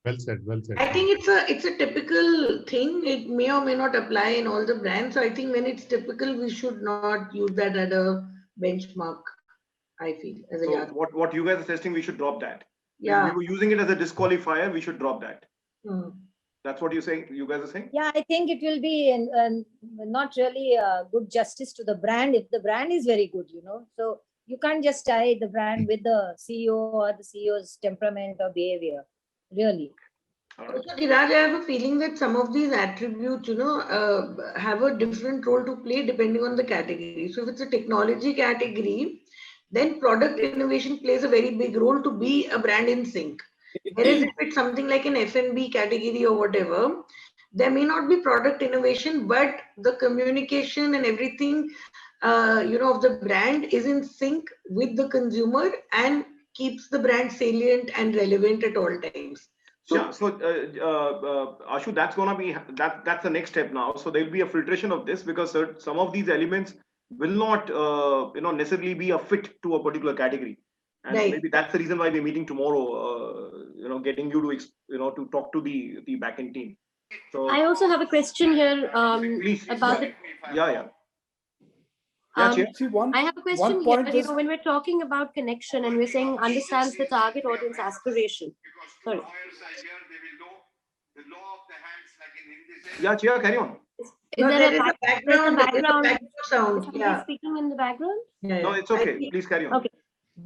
Well said. Well said. I think it's a typical thing. It may or may not apply in all the brands. So I think when it's typical, we should not use that as a benchmark. I feel as a so what you guys are suggesting, we should drop that. Yeah. We were using it as a disqualifier. We should drop that. Hmm. That's what you're saying. You guys are saying. Yeah, I think it will be not really good justice to the brand if the brand is very good, So you can't just tie the brand with the CEO or the CEO's temperament or behavior, really. Also, Giraj, I have a feeling that some of these attributes, have a different role to play depending on the category. So if it's a technology category, then product innovation plays a very big role to be a brand in sync. Whereas if it's something like an F&B category or whatever, there may not be product innovation, but the communication and everything, of the brand is in sync with the consumer and keeps the brand salient and relevant at all times. So Ashu, that's gonna be that's the next step now. So there will be a filtration of this because some of these elements will not necessarily be a fit to a particular category, and maybe that's the reason why we're meeting tomorrow. Getting you to to talk to the backend team. So I also have a question here please, about the. Yeah. See, I have a question here. point is, When we're talking about connection and we're saying understands the target audience aspiration. Sorry. Yeah, Chia, carry on. Is there a background sound? Somebody speaking in the background? Yeah. No, it's okay. Please carry on.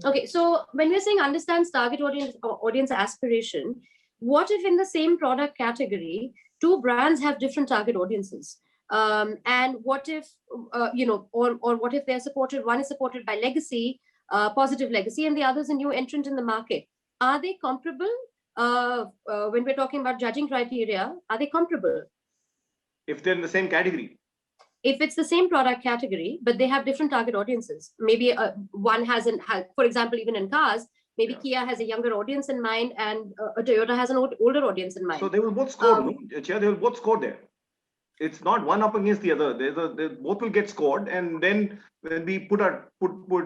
Okay. So when we're saying understands target audience aspiration, what if in the same product category, 2 brands have different target audiences? And what if, or what if they're supported, one is supported by legacy, positive legacy, and the other is a new entrant in the market? Are they comparable? When we're talking about judging criteria, are they comparable? If they're in the same category. If it's the same product category, but they have different target audiences, maybe one hasn't, for example, even in cars, maybe Kia has a younger audience in mind and a Toyota has an older audience in mind. So they will both score, Chia, they will both score there. It's not one up against the other. They both will get scored, and then when we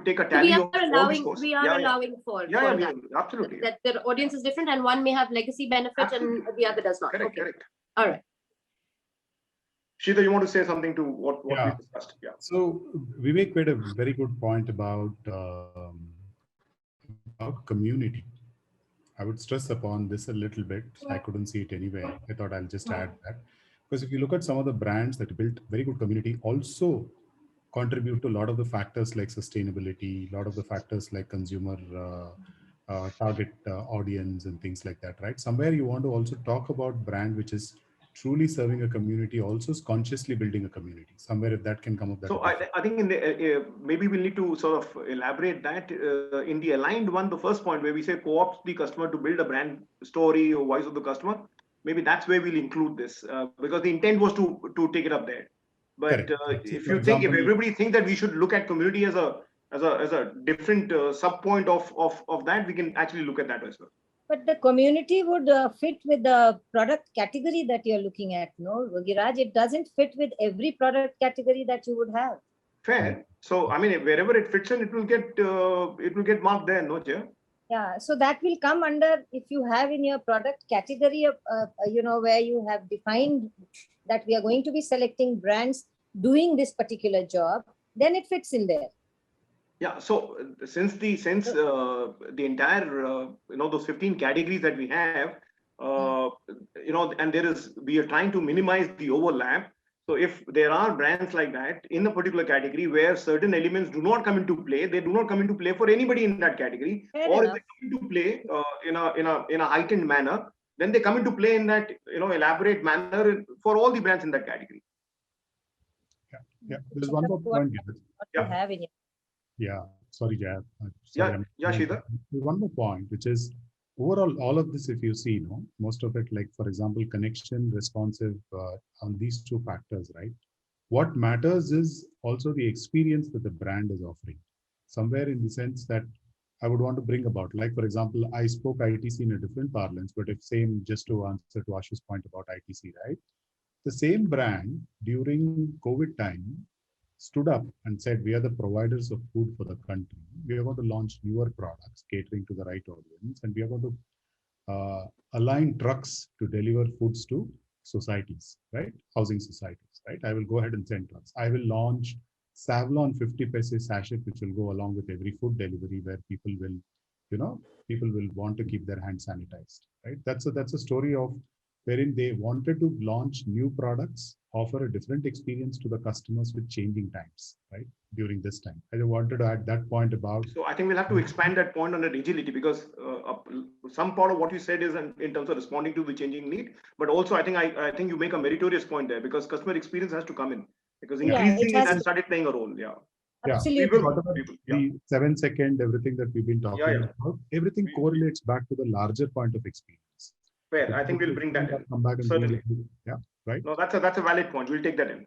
take a tally of all the scores. We are allowing for that. Absolutely. That their audience is different, and one may have legacy benefit and the other does not. Correct. All right. Shida, you want to say something to what we discussed? Yeah. So Vivek made a very good point about community. I would stress upon this a little bit. I couldn't see it anyway. I thought I'll just add that. Because if you look at some of the brands that built very good community, also contribute to a lot of the factors like sustainability, a lot of the factors like consumer target audience and things like that, right? Somewhere you want to also talk about brand which is truly serving a community, also consciously building a community. Somewhere if that can come up. So I think in the maybe we'll need to sort of elaborate that in the aligned one, the first point where we say co-opt the customer to build a brand story or voice of the customer. Maybe that's where we'll include this because the intent was to take it up there. But if everybody think that we should look at community as a different sub point of that, we can actually look at that as well. But the community would fit with the product category that you're looking at, no, Giraj? It doesn't fit with every product category that you would have. Fair. So I mean, wherever it fits in, it will get marked there, no, Jay? Yeah, so that will come under, if you have in your product category of, where you have defined that we are going to be selecting brands doing this particular job, then it fits in there. Yeah. So since the entire those 15 categories that we have, and we are trying to minimize the overlap. So if there are brands like that in a particular category where certain elements do not come into play, they do not come into play for anybody in that category, or if they come into play in a heightened manner, then they come into play in that elaborate manner for all the brands in that category. Yeah. There's one more point. What you have in your. Yeah. Sorry, Jay. Sridhar. There's one more point, which is overall, all of this, if you see, most of it, like, for example, connection, responsive on these two factors, right? What matters is also the experience that the brand is offering. Somewhere in the sense that I would want to bring about, like, for example, I spoke ITC in a different parlance, but if same, just to answer to Ashu's point about ITC, right? The same brand during COVID time stood up and said, we are the providers of food for the country. We are going to launch newer products catering to the right audience, and we are going to align trucks to deliver foods to societies, right? Housing societies, right? I will go ahead and send trucks. I will launch Savlon 50 paise sachet, which will go along with every food delivery, where people will want to keep their hands sanitized, right? That's a story of wherein they wanted to launch new products, offer a different experience to the customers with changing times, right? During this time. I wanted to add that point about. So I think we'll have to expand that point on agility, because some part of what you said is in terms of responding to the changing need, but also I think you make a meritorious point there, because customer experience has to come in, because increasingly that started playing a role. Yeah. Absolutely. The 7 second, everything that we've been talking about, everything correlates back to the larger point of experience. Fair. I think we'll bring that in. Come back and certainly. Yeah, right. No, that's a valid point. We'll take that in.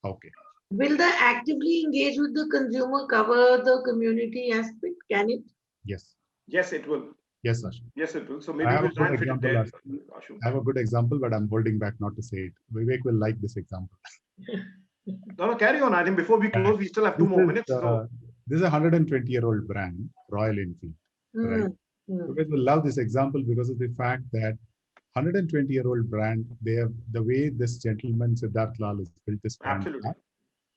Okay. Will the actively engage with the consumer cover the community aspect? Can it? Yes. Yes, it will. Yes, Ashu. Yes, it will. So maybe we'll try and fit it there. Ashu. I have a good example, but I'm holding back not to say it. Vivek will like this example. No, carry on. I think before we close, we still have 2 more minutes. This is a 120-year-old brand, Royal Enfield. Right? You guys will love this example because of the fact that 120-year-old brand, they have the way this gentleman Siddharth Lal has built this brand. Absolutely.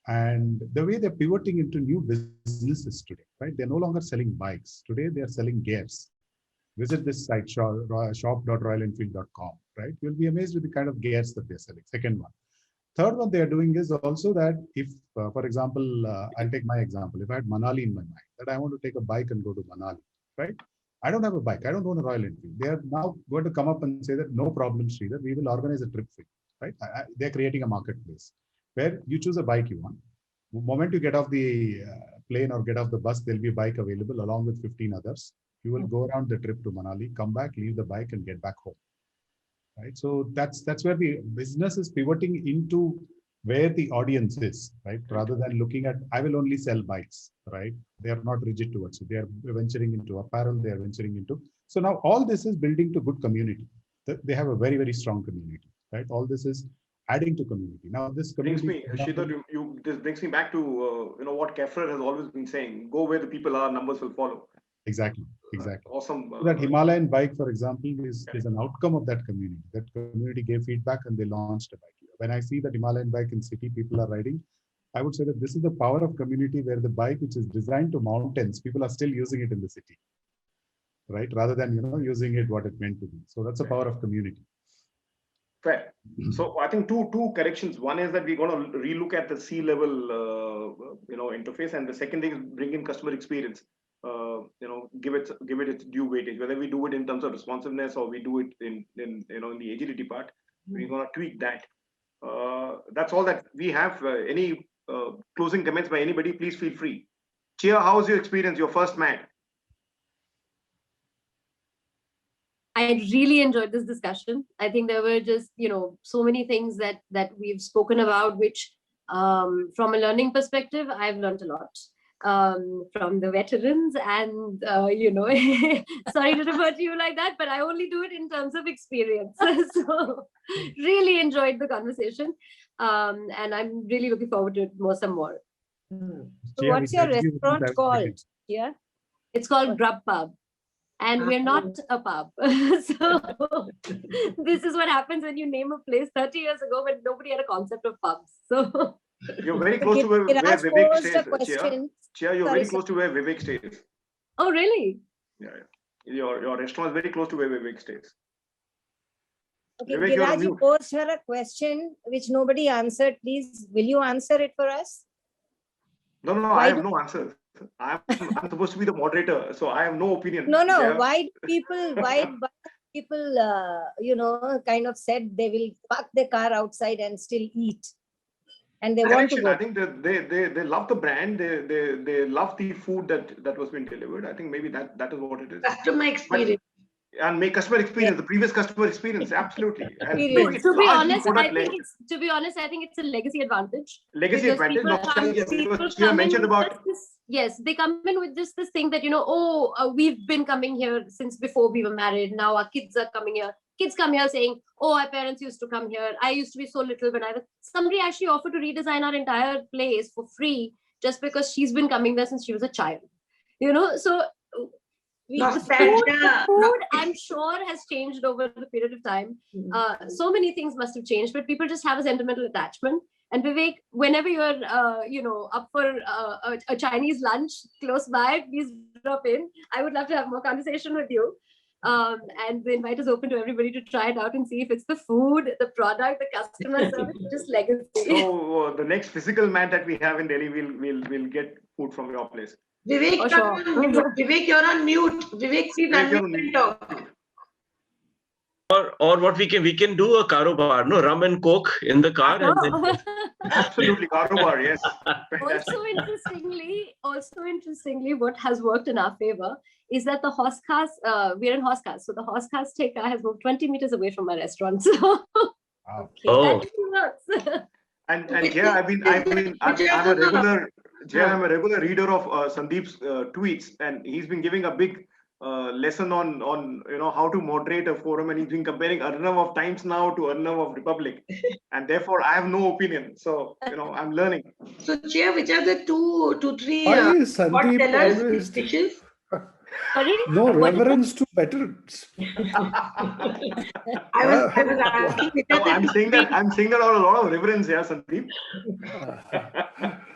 And the way they're pivoting into new businesses today, right? They're no longer selling bikes. Today, they are selling gears. Visit this site, shop.royalenfield.com, right? You'll be amazed with the kind of gears that they're selling. Second one. Third one they're doing is also that if, for example, I'll take my example. If I had Manali in my mind, that I want to take a bike and go to Manali, right? I don't have a bike. I don't own a Royal Enfield. They are now going to come up and say that no problem, Sridhar, we will organize a trip for you, right? They're creating a marketplace where you choose a bike you want. The moment you get off the plane or get off the bus, there'll be a bike available along with 15 others. You will go around the trip to Manali, come back, leave the bike and get back home. Right. So that's where the business is pivoting into where the audience is, right? Rather than looking at, I will only sell bikes, right? They are not rigid towards it. They are venturing into apparel. They are venturing into. So now all this is building to good community. They have a very, very strong community, right? All this is adding to community. Now this community. This brings me back to what Keffer has always been saying: go where the people are, numbers will follow. Exactly. Awesome. That Himalayan bike, for example, is an outcome of that community. That community gave feedback and they launched a bike. When I see that Himalayan bike in city people are riding, I would say that this is the power of community, where the bike, which is designed to mountains, people are still using it in the city, right? Rather than using it what it meant to be. So that's the power of community. Fair. So I think two corrections. One is that we're going to relook at the C-level interface, and the second thing is bring in customer experience. Give it its due weightage. Whether we do it in terms of responsiveness or we do it in the agility part, we're going to tweak that. That's all that we have. Any closing comments by anybody? Please feel free. Chia, how was your experience? Your first M.A.D.? I really enjoyed this discussion. I think there were just so many things that we've spoken about, which from a learning perspective, I've learned a lot. From the veterans, and sorry to refer to you like that, but I only do it in terms of experience. So really enjoyed the conversation, and I'm really looking forward to it some more. So what's your restaurant called? Yeah, It's called Grub Pub. And we're not a pub. So this is what happens when you name a place 30 years ago when nobody had a concept of pubs. So you're very close to where Vivek stays. Chia, you're very close to where Vivek stays. Oh, really? Yeah. Your restaurant is very close to where Vivek stays. Okay, Giraj, you posed her a question which nobody answered. Please, will you answer it for us? No, I have no answers. I'm supposed to be the moderator, so I have no opinion. No. Yeah. Why people kind of said they will park their car outside and still eat, and they want to go. I think that they love the brand. They love the food that was being delivered. I think maybe that is what it is. Customer experience. And make customer experience, the previous customer experience, absolutely. And to be honest, I think it's a legacy advantage. Legacy advantage. You mentioned about. Yes, they come in with just this thing that, we've been coming here since before we were married. Now our kids are coming here. Kids come here saying, oh, our parents used to come here. I used to be so little when I was. Somebody actually offered to redesign our entire place for free just because she's been coming there since she was a child. So. The food, I'm sure, has changed over the period of time. So many things must have changed, but people just have a sentimental attachment. And Vivek, whenever you're, up for a Chinese lunch close by, please drop in. I would love to have more conversation with you. And the invite is open to everybody to try it out and see if it's the food, the product, the customer service, just legacy. So the next physical mat that we have in Delhi, we'll get food from your place. Vivek, Vivek, you're on mute. Vivek, please unmute talk. Or what we can do a karo bar, no, rum and coke in the car. And then... Absolutely, karo bar, yes. Also interestingly, what has worked in our favor is that the horse cars, we're in horse cars. So the horse cars has moved 20 meters away from our restaurant. So And yeah, I'm a regular reader of Sandeep's tweets, and he's been giving a big lesson on how to moderate a forum, and he's been comparing Arnav of Times Now to Arnav of Republic, and therefore I have no opinion. So I'm learning. So Chia, which are the two, three Sandeep always dishes? No reverence to veterans. I was asking. I'm saying that out of a lot of reverence, yeah, Sandeep.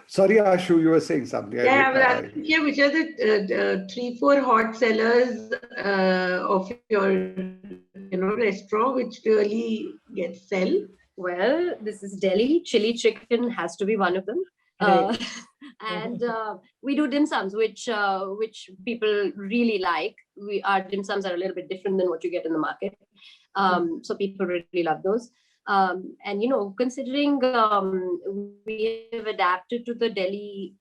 Sorry, Ashu, you were saying something. Yeah, I was asking here, which are the 3-4 hot sellers of your restaurant, which really sell? Well, this is Delhi. Chili chicken has to be one of them. Right. And we do dim sums, which people really like. Our dim sums are a little bit different than what you get in the market. So people really love those. And considering we have adapted to the Delhi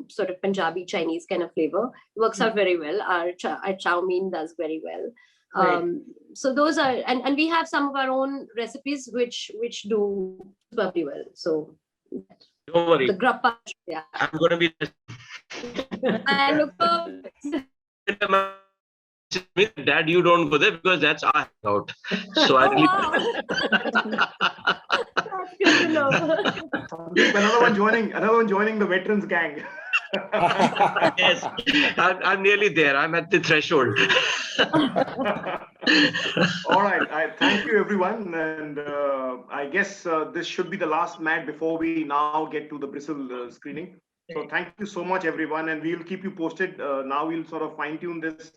sort of Punjabi Chinese kind of flavor, it works out very well. Our chow mein does very well. So those are, and we have some of our own recipes which do very well. So don't worry. The grappa, yeah. I'm going to be. I look Dad, you don't go there because that's our hangout. So I really. That's good to know. Another one joining the veterans gang. Yes, I'm nearly there. I'm at the threshold. All right. I thank you, everyone. And I guess this should be the last mat before we now get to the BRISYL screening. So thank you so much, everyone. And we'll keep you posted. Now we'll sort of fine tune this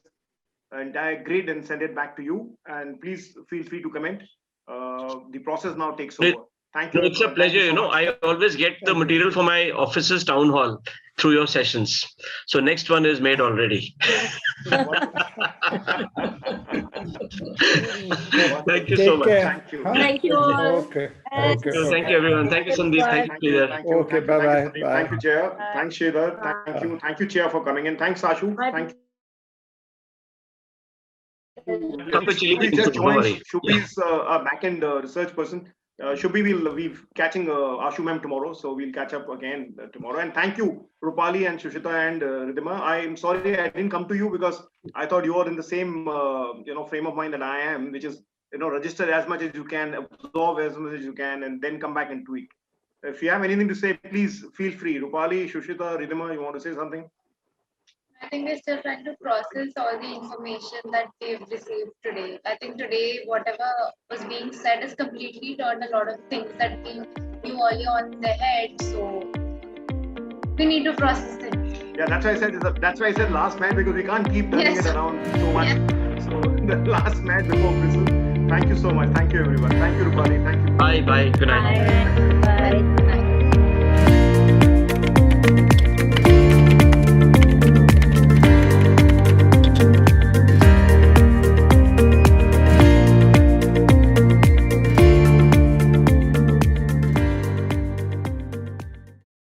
entire grid and send it back to you. And please feel free to comment. The process now takes over. Thank you. It's a pleasure. I always get the material for my office's town hall through your sessions. So next one is made already. Thank you so much. Thank you. Thank you all. Okay. Thank you, everyone. Thank you, Sandeep. Thank you, Sridhar. Okay, bye-bye. Thank you, Chair. Thanks, Sridhar. Thank you. Thank you, Chair, for coming in. Thanks, Ashu. Thank you. Shubhi just joined. Shubhi's a back-end research person. Shubhi will be catching Ashu ma'am tomorrow, so we'll catch up again tomorrow. And thank you, Rupali and Shushita and Ridhima. I'm sorry I didn't come to you because I thought you were in the same frame of mind that I am, which is register as much as you can, absorb as much as you can, and then come back and tweak. If you have anything to say, please feel free. Rupali, Shushita, Ridhima, you want to say something? I think we're still trying to process all the information that we've received today. I think today, whatever was being said is completely turned a lot of things that we knew earlier on their head. So we need to process it. Yeah, that's why I said last man, because we can't keep turning it around so much. So the last man before BRISYL. Thank you so much. Thank you, everyone. Thank you, Rupali. Thank you. Bye. Good night. Bye. Bye.